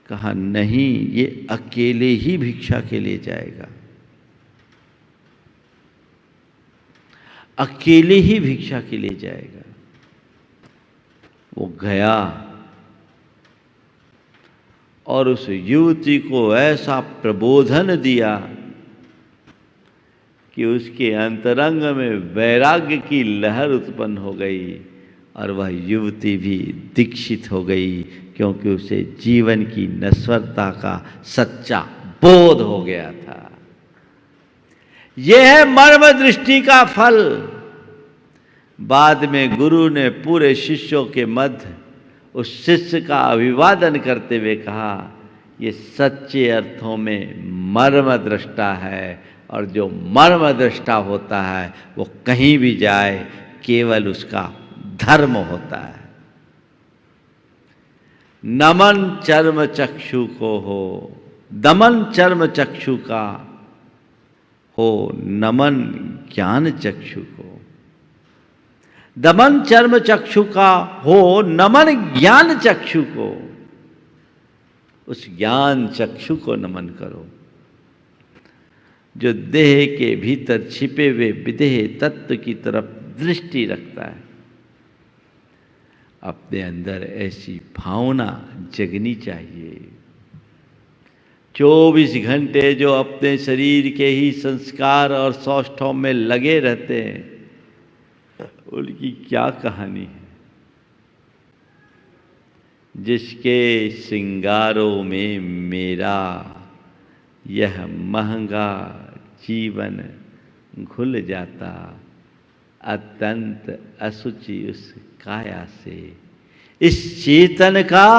कहा नहीं, ये अकेले ही भिक्षा के लिए जाएगा, अकेले ही भिक्षा के लिए जाएगा। वो गया और उस युवती को ऐसा प्रबोधन दिया कि उसके अंतरंग में वैराग्य की लहर उत्पन्न हो गई और वह युवती भी दीक्षित हो गई, क्योंकि उसे जीवन की नश्वरता का सच्चा बोध हो गया था। यह है मर्म दृष्टि का फल। बाद में गुरु ने पूरे शिष्यों के मध्य उस शिष्य का अभिवादन करते हुए कहा, ये सच्चे अर्थों में मर्म दृष्टा है, और जो मर्म दृष्टा होता है वो कहीं भी जाए केवल उसका धर्म होता है। नमन चर्म चक्षु को हो, दमन चर्म चक्षु का हो, नमन ज्ञान चक्षु को। दमन चर्म चक्षु का हो, नमन ज्ञान चक्षु को। उस ज्ञान चक्षु को नमन करो जो देह के भीतर छिपे हुए विदेह तत्व की तरफ दृष्टि रखता है। अपने अंदर ऐसी भावना जगनी चाहिए। 24 घंटे जो अपने शरीर के ही संस्कार और सौष्ठव में लगे रहते हैं, उनकी क्या कहानी है। जिसके श्रृंगारों में मेरा यह महंगा जीवन घुल जाता, अत्यंत असुचि उस काया से इस चेतन का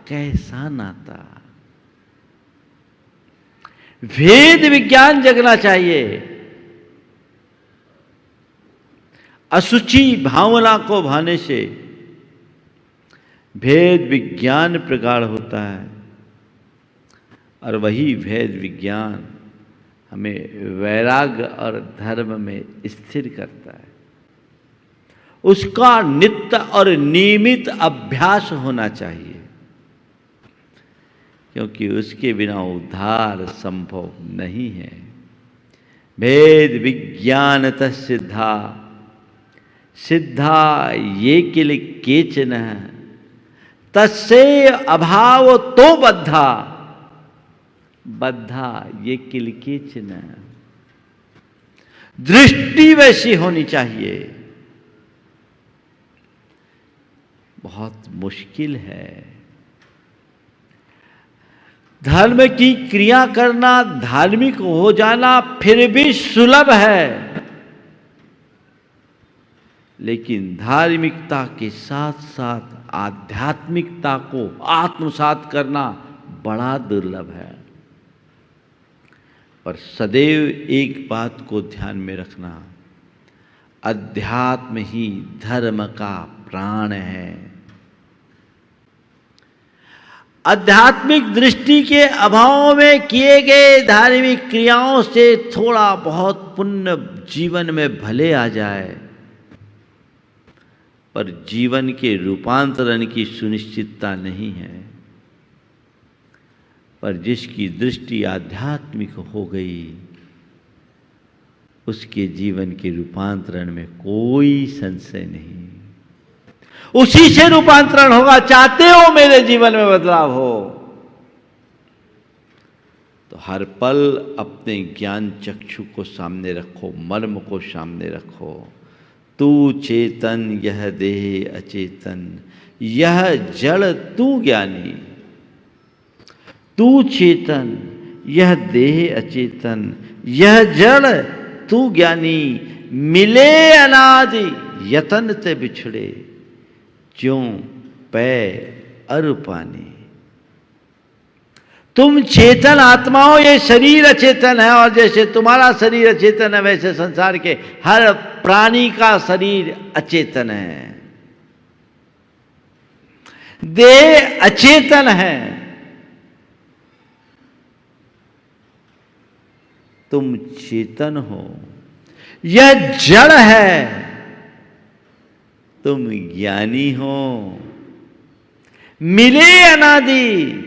कैसा नाता। भेद विज्ञान जगना चाहिए। असुचि भावना को भाने से भेद विज्ञान प्रगाढ़ होता है, और वही भेद विज्ञान हमें वैराग्य और धर्म में स्थिर करता है। उसका नित्य और नियमित अभ्यास होना चाहिए, क्योंकि उसके बिना उद्धार संभव नहीं है। भेद विज्ञानतः सिद्धा, सिद्धा ये किल केचन, तस्से अभाव तो बद्धा, बद्धा ये किल केचन। दृष्टि वैसी होनी चाहिए। बहुत मुश्किल है धर्म की क्रिया करना, धार्मिक हो जाना फिर भी सुलभ है, लेकिन धार्मिकता के साथ साथ आध्यात्मिकता को आत्मसात करना बड़ा दुर्लभ है। पर सदैव एक बात को ध्यान में रखना, अध्यात्म ही धर्म का प्राण है। आध्यात्मिक दृष्टि के अभाव में किए गए धार्मिक क्रियाओं से थोड़ा बहुत पुण्य जीवन में भले आ जाए, पर जीवन के रूपांतरण की सुनिश्चितता नहीं है। पर जिसकी दृष्टि आध्यात्मिक हो गई, उसके जीवन के रूपांतरण में कोई संशय नहीं। उसी से रूपांतरण होगा। चाहते हो मेरे जीवन में बदलाव हो, तो हर पल अपने ज्ञान चक्षु को सामने रखो, मर्म को सामने रखो। तू चेतन यह देह अचेतन, यह जड़ तू ज्ञानी। तू चेतन यह देह अचेतन, यह जड़ तू ज्ञानी। मिले अनादि यतन ते बिछड़े, ज्यों पै अरु पानी। तुम चेतन आत्मा हो, ये शरीर अचेतन है, और जैसे तुम्हारा शरीर अचेतन है, वैसे संसार के हर प्राणी का शरीर अचेतन है। देह अचेतन है, तुम चेतन हो। यह जड़ है, तुम ज्ञानी हो। मिले अनादि,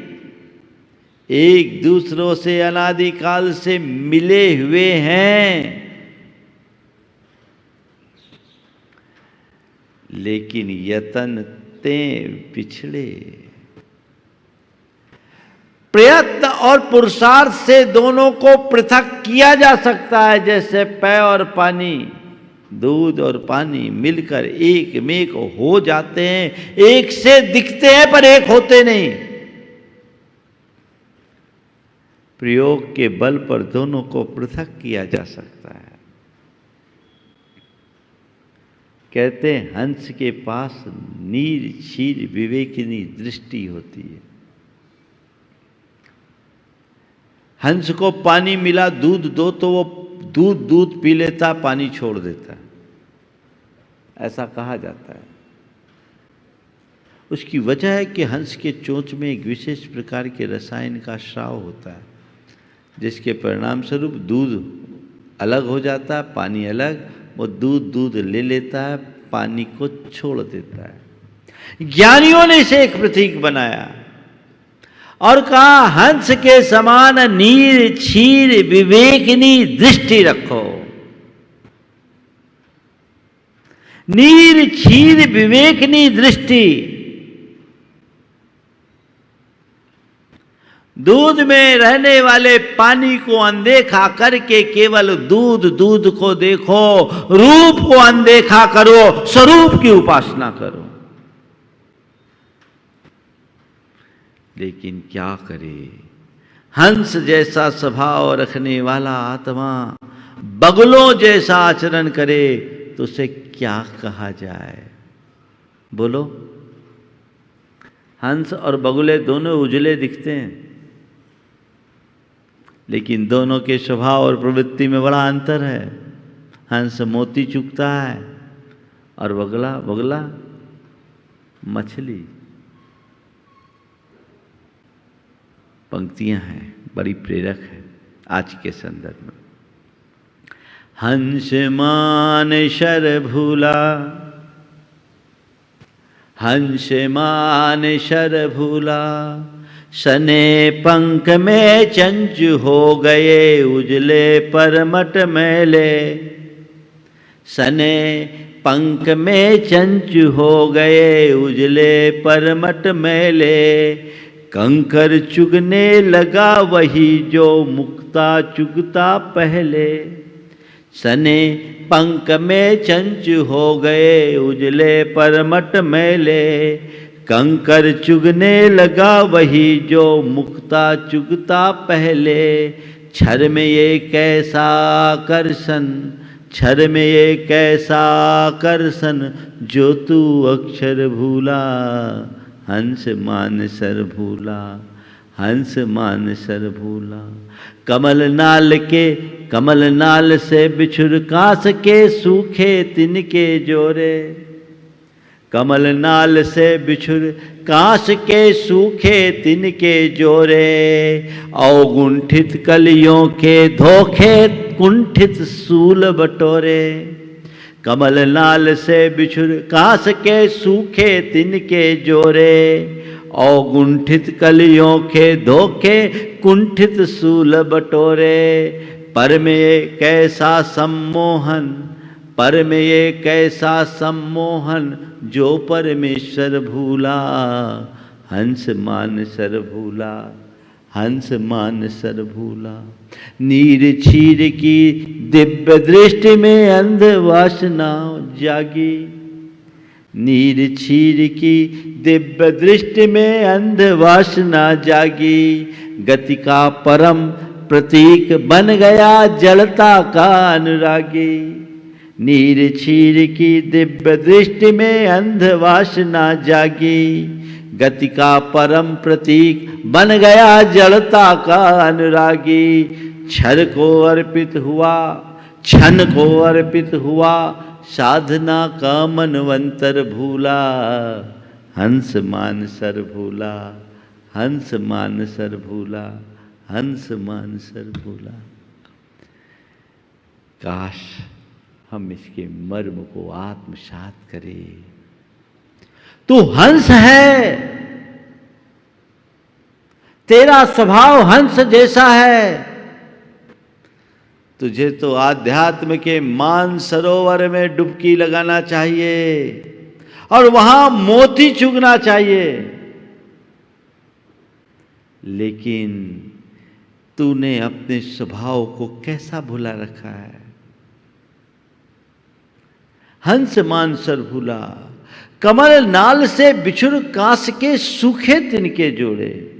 एक दूसरों से अनादि काल से मिले हुए हैं, लेकिन यतन ते पिछड़े। प्रयत्न और पुरुषार्थ से दोनों को पृथक किया जा सकता है। जैसे पेय और पानी, दूध और पानी मिलकर एक में एक हो जाते हैं, एक से दिखते हैं पर एक होते नहीं। प्रयोग के बल पर दोनों को पृथक किया जा सकता है। कहते हैं हंस के पास नीर क्षीर विवेकिनी दृष्टि होती है। हंस को पानी मिला, दूध दो, तो वो दूध पी लेता, पानी छोड़ देता है, ऐसा कहा जाता है। उसकी वजह है कि हंस के चोंच में एक विशेष प्रकार के रसायन का स्राव होता है, जिसके परिणाम स्वरूप दूध अलग हो जाता है, पानी अलग। वो दूध ले लेता है, पानी को छोड़ देता है। ज्ञानियों ने इसे एक प्रतीक बनाया और कहा हंस के समान नीर क्षीर विवेकिनी दृष्टि रखो। नीर क्षीर विवेकिनी दृष्टि। दूध में रहने वाले पानी को अनदेखा करके केवल दूध को देखो, रूप को अनदेखा करो, स्वरूप की उपासना करो। लेकिन क्या करे, हंस जैसा स्वभाव रखने वाला आत्मा बगुलों जैसा आचरण करे तो उसे क्या कहा जाए? बोलो। हंस और बगुले दोनों उजले दिखते हैं, लेकिन दोनों के स्वभाव और प्रवृत्ति में बड़ा अंतर है। हंस मोती चुगता है और बगुला मछली। पंक्तियां हैं, बड़ी प्रेरक है आज के संदर्भ में। हंस मान शर भूला, हंस मान शर भूला, सने पंख में चंच हो गए उजले परमट मैले। सने पंख में चंच हो गए उजले परमट मैले। कंकर चुगने लगा वही जो मुक्ता चुगता पहले। सने पंख में चंच हो गए उजले परमट मैले। कंकर चुगने लगा वही जो मुक्ता चुगता पहले। छर में ये कैसा आकर्षण, छर में ये कैसा आकर्षण, जो तू अक्षर भूला। हंस मान सर भूला, हंस मान सर भूला। कमल नाल से बिछुर कांस के सूखे तिनके जोरे। कमल नाल से बिछुर कांस के सूखे तिनके जोरे। अवगुंठित कलियों के धोखे कुंठित सूल बटोरे। कमल नाल से बिछुर कांस के सूखे तिनके जोरे। अवगुंठित कलियों के धोखे कुंठित सूल बटोरे। पर में ये कैसा सम्मोहन, पर में ये कैसा सम्मोहन, जो परमेश्वर भूला। हंस मान सर भूला, हंस मान सर भूला। नीर क्षीर की दिव्य दृष्टि में अंध वासना जागी। नीर क्षीर की दिव्य दृष्टि में अंध वासना जागी। गति का परम प्रतीक बन गया जलता का अनुरागी। नीर क्षीर की दिव्य दृष्टि में अंध वासना जागी। गति का परम प्रतीक बन गया जड़ता का अनुरागी। क्षर को अर्पित हुआ, क्षण को अर्पित हुआ, साधना का मनवंतर भूला। हंस मान सर भूला, हंस मान सर भूला, हंस मान सर भूला। काश हम इसके मर्म को आत्मसात करें। तू हंस है, तेरा स्वभाव हंस जैसा है। तुझे तो आध्यात्म के मान सरोवर में डुबकी लगाना चाहिए और वहां मोती चुगना चाहिए। लेकिन तूने अपने स्वभाव को कैसा भुला रखा है। हंस मानसर भूला, कमल नाल से बिछुड़ कांस के सूखे तिनके जोड़े,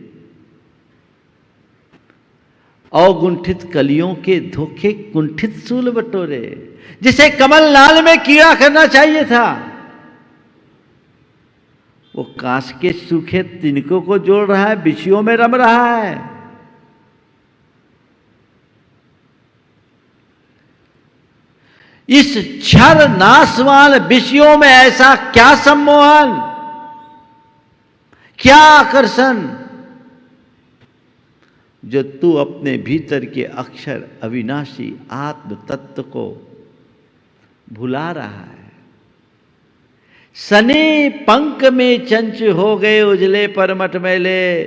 अवगुंठित कलियों के धोखे कुंठित सूल बटोरे। जिसे कमल नाल में कीड़ा करना चाहिए था, वो कांस के सूखे तिनकों को जोड़ रहा है, बिछियों में रम रहा है। इस क्षर नासवान विषयों में ऐसा क्या सम्मोहन, क्या आकर्षण, जो तू अपने भीतर के अक्षर अविनाशी आत्म तत्व को भुला रहा है। सने पंख में चंच हो गए उजले पर मटमैले,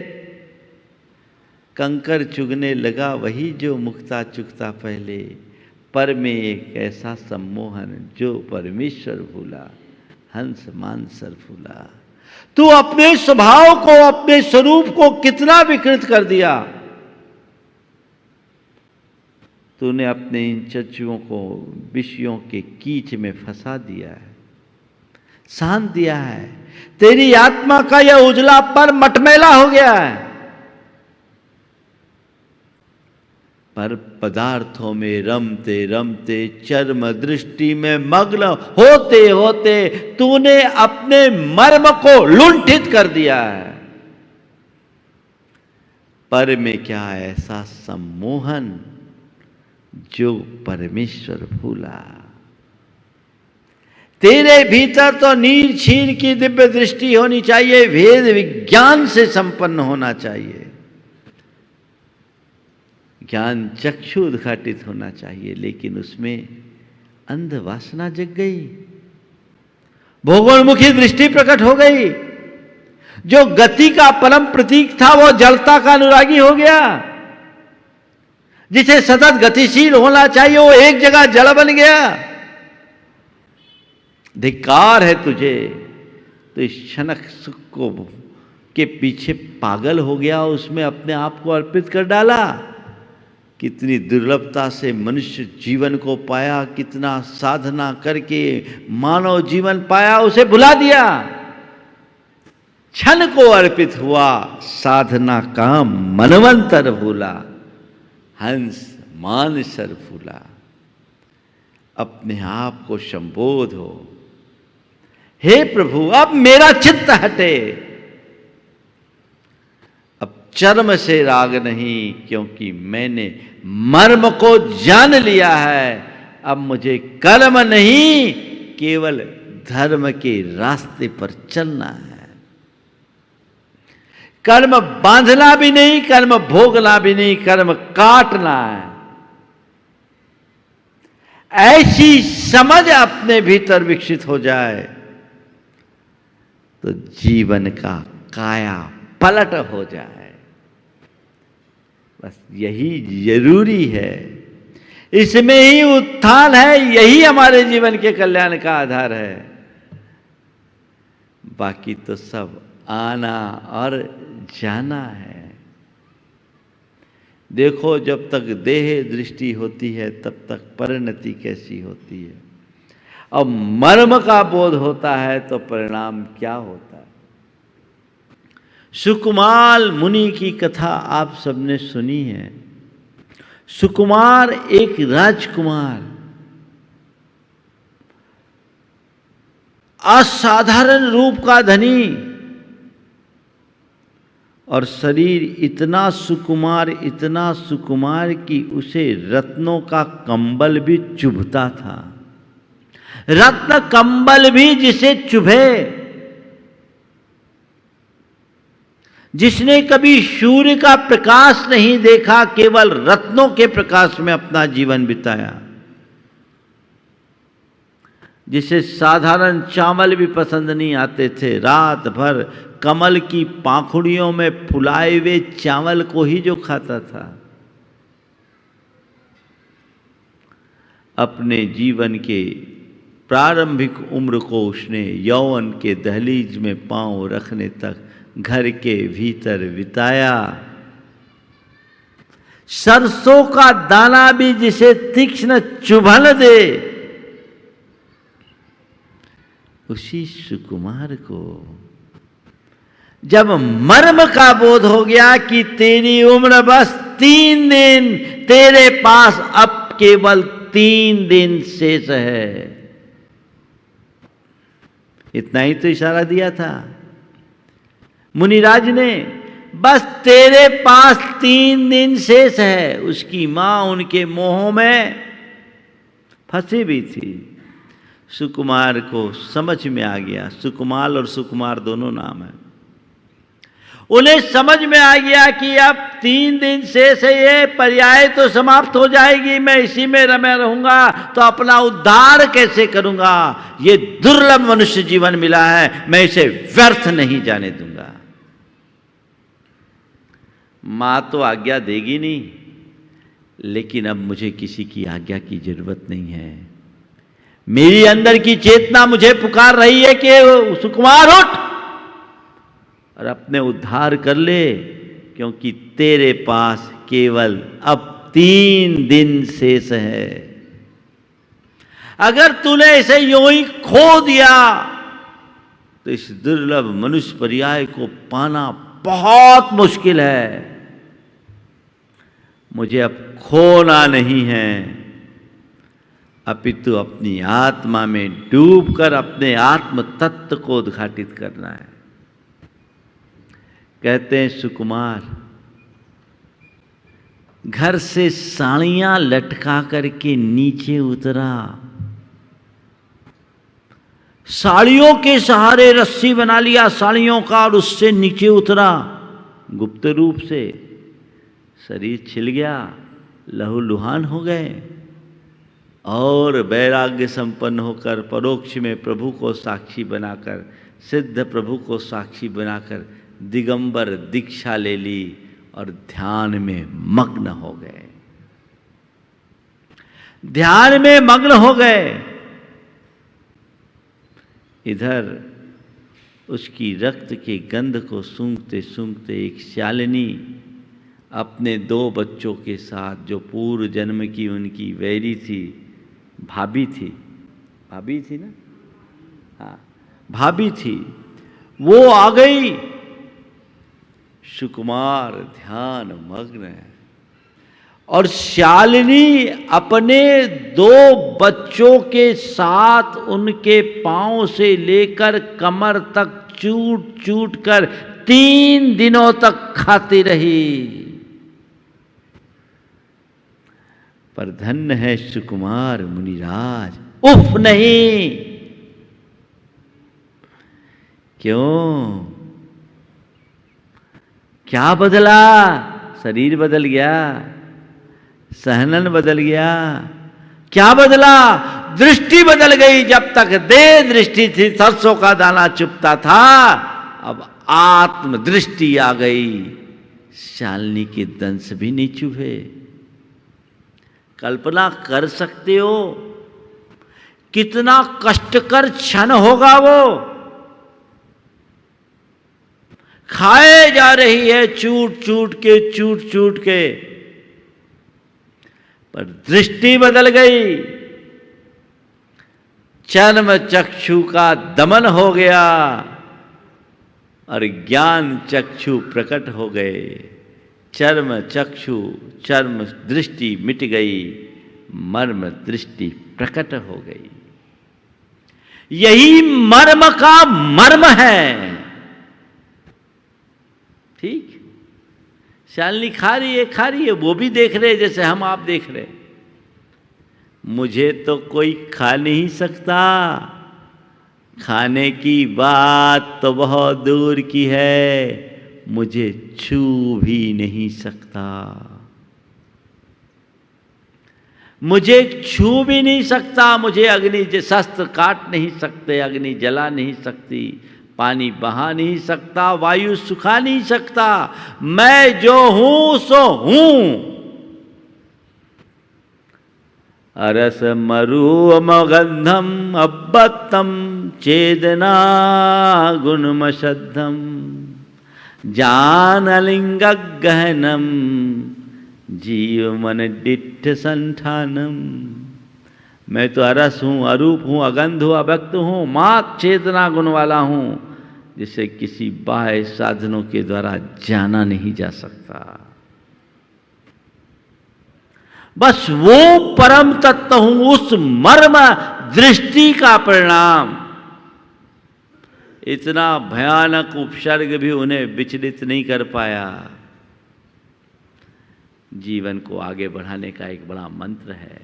कंकर चुगने लगा वही जो मुक्ता चुकता पहले। पर में एक ऐसा सम्मोहन जो परमेश्वर भूला, हंस मानसर भूला। तू अपने स्वभाव को, अपने स्वरूप को कितना विकृत कर दिया। तूने अपने इन चच्चुओं को विषयों के कीच में फंसा दिया है, सांध दिया है। तेरी आत्मा का यह उजला पर मटमैला हो गया है। पर पदार्थों में रमते रमते, चर्म दृष्टि में मग्न होते होते तूने अपने मर्म को लुंठित कर दिया है। पर में क्या ऐसा सम्मोहन जो परमेश्वर भूला। तेरे भीतर तो नीर छीर की दिव्य दृष्टि होनी चाहिए, वेद विज्ञान से संपन्न होना चाहिए, ज्ञान चक्षु उद्घाटित होना चाहिए, लेकिन उसमें अंध वासना जग गई, भोगोन्मुखी दृष्टि प्रकट हो गई। जो गति का परम प्रतीक था वो जड़ता का अनुरागी हो गया। जिसे सतत गतिशील होना चाहिए वो एक जगह जड़ बन गया। धिक्कार है तुझे, तो इस क्षणिक सुख को के पीछे पागल हो गया, उसमें अपने आप को अर्पित कर डाला। कितनी दुर्लभता से मनुष्य जीवन को पाया, कितना साधना करके मानव जीवन पाया, उसे भुला दिया। क्षण को अर्पित हुआ, साधना का मनवंतर भूला, हंस मानसर भूला। अपने आप को संबोधो, हे प्रभु अब मेरा चित्त हटे। अब चर्म से राग नहीं, क्योंकि मैंने मर्म को जान लिया है। अब मुझे कर्म नहीं, केवल धर्म के रास्ते पर चलना है। कर्म बांधना भी नहीं, कर्म भोगना भी नहीं, कर्म काटना है। ऐसी समझ अपने भीतर विकसित हो जाए तो जीवन का काया पलट हो जाए। बस यही जरूरी है, इसमें ही उत्थान है, यही हमारे जीवन के कल्याण का आधार है। बाकी तो सब आना और जाना है। देखो जब तक देह दृष्टि होती है तब तक परिणति कैसी होती है। अब मर्म का बोध होता है तो परिणाम क्या होता है। सुकुमार मुनि की कथा आप सबने सुनी है। सुकुमार एक राजकुमार, असाधारण रूप का धनी, और शरीर इतना सुकुमार कि उसे रत्नों का कंबल भी चुभता था। रत्न कंबल भी जिसे चुभे। जिसने कभी सूर्य का प्रकाश नहीं देखा, केवल रत्नों के प्रकाश में अपना जीवन बिताया। जिसे साधारण चावल भी पसंद नहीं आते थे, रात भर कमल की पाखुड़ियों में फुलाए हुए चावल को ही जो खाता था। अपने जीवन के प्रारंभिक उम्र को उसने यौवन के दहलीज में पांव रखने तक घर के भीतर बिताया। सरसों का दाना भी जिसे तीक्ष्ण चुभन दे, उसी सुकुमार को जब मर्म का बोध हो गया कि तेरी उम्र बस 3 दिन, तेरे पास अब केवल 3 दिन शेष है, इतना ही तो इशारा दिया था मुनिराज ने, बस तेरे पास 3 दिन शेष है। उसकी मां उनके मोह में फंसी भी थी। सुकुमार को समझ में आ गया, सुकुमार और सुकुमार दोनों नाम है, उन्हें समझ में आ गया कि अब 3 दिन शेष है, ये पर्याय तो समाप्त हो जाएगी, मैं इसी में रमे रहूंगा तो अपना उद्धार कैसे करूंगा। ये दुर्लभ मनुष्य जीवन मिला है, मैं इसे व्यर्थ नहीं जाने दूंगा। मां तो आज्ञा देगी नहीं, लेकिन अब मुझे किसी की आज्ञा की जरूरत नहीं है। मेरी अंदर की चेतना मुझे पुकार रही है कि सुकुमार उठ और अपने उद्धार कर ले, क्योंकि तेरे पास केवल अब 3 दिन शेष है। अगर तूने इसे यूं ही खो दिया तो इस दुर्लभ मनुष्य पर्याय को पाना बहुत मुश्किल है। मुझे अब खोना नहीं है, अपितु अपनी आत्मा में डूबकर अपने आत्म तत्व को उद्घाटित करना है। कहते हैं सुकुमार घर से साड़ियां लटका करके नीचे उतरा, साड़ियों के सहारे रस्सी बना लिया साड़ियों का और उससे नीचे उतरा। गुप्त रूप से शरीर छिल गया, लहूलुहान हो गए और वैराग्य संपन्न होकर परोक्ष में प्रभु को साक्षी बनाकर, सिद्ध प्रभु को साक्षी बनाकर दिगंबर दीक्षा ले ली और ध्यान में मग्न हो गए। ध्यान में मग्न हो गए। इधर उसकी रक्त के गंध को सूंघते सूंघते एक शालिनी अपने 2 बच्चों के साथ, जो पूर्व जन्म की उनकी वैरी थी, भाभी थी ना, हाँ भाभी थी, वो आ गई। सुकुमार ध्यान मग्न है और शालिनी अपने 2 बच्चों के साथ उनके पांव से लेकर कमर तक चूट चूट कर 3 दिनों तक खाती रही। पर धन्य है सुकुमार मुनिराज, उफ नहीं। क्यों? क्या बदला? शरीर बदल गया, सहनन बदल गया। क्या बदला? दृष्टि बदल गई। जब तक देह दृष्टि थी, सरसों का दाना चुपता था, अब आत्म दृष्टि आ गई। शालिनी के दंश भी नहीं चुभे। कल्पना कर सकते हो कितना कष्टकर क्षण होगा वो। खाए जा रही है चूट चूट के, पर दृष्टि बदल गई। चर्म चक्षु का दमन हो गया और ज्ञान चक्षु प्रकट हो गए। चर्म चक्षु, चर्म दृष्टि मिट गई, मर्म दृष्टि प्रकट हो गई। यही मर्म का मर्म है। ठीक, शालिनी खा रही है, वो भी देख रहे जैसे हम आप देख रहे। मुझे तो कोई खा नहीं सकता, खाने की बात तो बहुत दूर की है, मुझे छू भी नहीं सकता। मुझे छू भी नहीं सकता, मुझे अग्नि शस्त्र काट नहीं सकते, अग्नि जला नहीं सकती, पानी बहा नहीं सकता, वायु सुखा नहीं सकता। मैं जो हूं सो हूं। अरस मरु मगंधम अब्बत्तम चेदना गुणमशद्धम जानलिंग गहनम जीव मन डिठ संठानम। मैं तो अरस हूँ, अरूप हूँ, अगंध हूँ, अव्यक्त हूँ, मात चेतना गुण वाला हूँ, जिसे किसी बाह्य साधनों के द्वारा जाना नहीं जा सकता। बस वो परम तत्व हूं, उस मर्म दृष्टि का परिणाम। इतना भयानक उपसर्ग भी उन्हें विचलित नहीं कर पाया। जीवन को आगे बढ़ाने का एक बड़ा मंत्र है।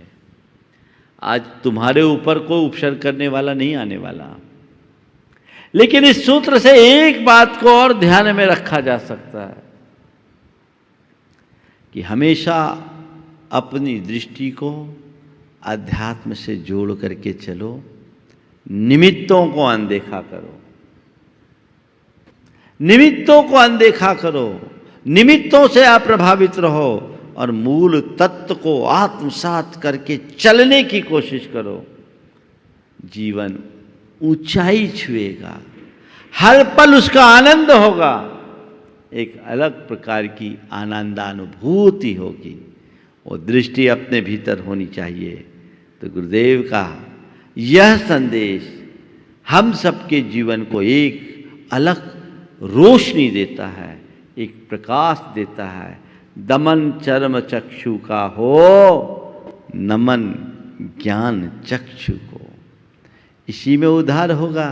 आज तुम्हारे ऊपर कोई उपसर्ग करने वाला नहीं आने वाला, लेकिन इस सूत्र से एक बात को और ध्यान में रखा जा सकता है कि हमेशा अपनी दृष्टि को अध्यात्म से जोड़ करके चलो, निमित्तों को अनदेखा करो, निमित्तों को अनदेखा करो, निमित्तों से अप्रभावित रहो और मूल तत्व को आत्मसात करके चलने की कोशिश करो। जीवन ऊंचाई छुएगा, हर पल उसका आनंद होगा, एक अलग प्रकार की आनंदानुभूति होगी। वो दृष्टि अपने भीतर होनी चाहिए। तो गुरुदेव का यह संदेश हम सबके जीवन को एक अलग रोशनी देता है, एक प्रकाश देता है। दमन चर्म चक्षु का हो, नमन ज्ञान चक्षु को। इसी में उद्धार होगा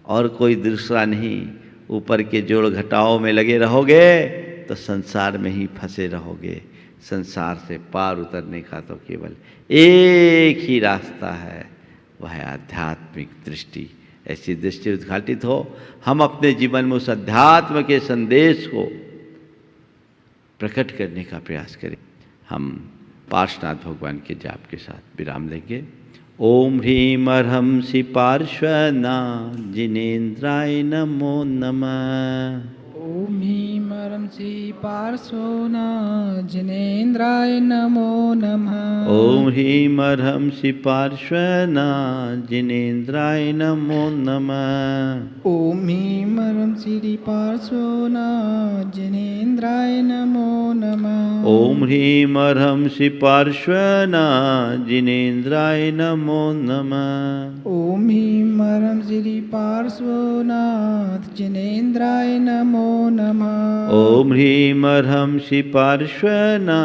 और कोई दूसरा नहीं। ऊपर के जोड़ घटाओं में लगे रहोगे तो संसार में ही फंसे रहोगे। संसार से पार उतरने का तो केवल एक ही रास्ता है, वह है आध्यात्मिक दृष्टि। ऐसी दृष्टि उद्घाटित हो, हम अपने जीवन में उस अध्यात्म के संदेश को प्रकट करने का प्रयास करें। हम पार्श्वनाथ भगवान के जाप के साथ विराम लेंगे। ओम ह्रीम अर्हं सि पार्श्वना जिनेन्द्राय नमो नमः। ओम ह्रीं अर्हं सि पार्श्वना जिनेन्द्राय नमो नमः। ओम ह्रीम अर्हं सि पार्श्वना जिनेन्द्राय नमो नमः। ओम ह्रीं अर्हं सि पार्श्वना जिनेन्द्राय नमो नमः। ओम ह्रीम अर्हं सि पार्श्वना जिनेन्द्राय नमो नमः। ओम ह्रीं अर्हं सि पार्श्वना जिनेन्द्राय नमो नमः। ओम ह्रीम अर्हं सि पार्श्वना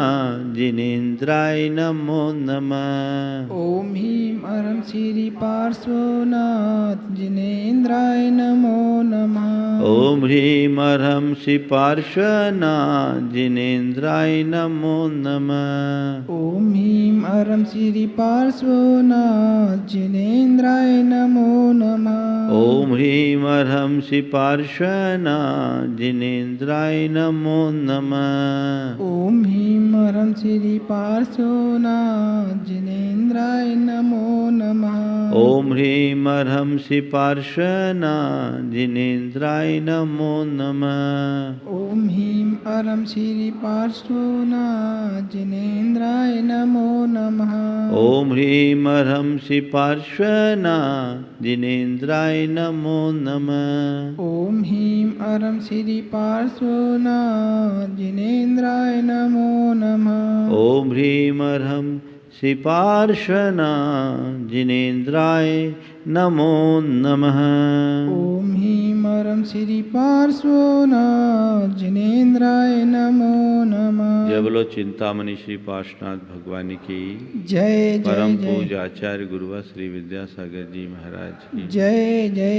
जिनेन्द्राय नमो नमः। ओम ह्रीं अर्हं सि पार्श्वना जिनेन्द्राय नमो नमः। ओम ह्रीम अर्हं सि पार्श्वना जिनेन्द्राय नमो नमः। ओम ह्रीं अर्हं सि पार्श्वना जिनेन्द्राय नमो नमः। ओम ह्रीम अर्हं सि पार्श्वना जिनेन्द्राय नमो नमः। ओम ह्रीं अर्हं सि पार्श्वना जिनेन्द्राय नमो नमः। ओम ह्रीम अर्हं सि पार्श्वना जिनेन्द्राय नमो नमः। ओम ह्रीं अर्हं सि पार्श्वना जिनेन्द्राय नमो नमः। ओम ह्रीम अर्हं सि पार्श्वना जिनेन्द्राय नमो नमः। ओम ह्रीं अर्हं सि पार्श्वना जिनेन्द्राय नमो नमः। ओम ह्रीम अर्हं सि पार्श्वना जिनेन्द्राय नमो नमः। ओम ह्रीं अर्हं सि पार्श्वना जिनेन्द्राय नमो नमः। जय बोलो चिंतामणि श्री पार्श्वनाथ भगवान की जय परम जय जय पूज्य आचार्य गुरुवर श्री विद्यासागर जी महाराज की जय जय।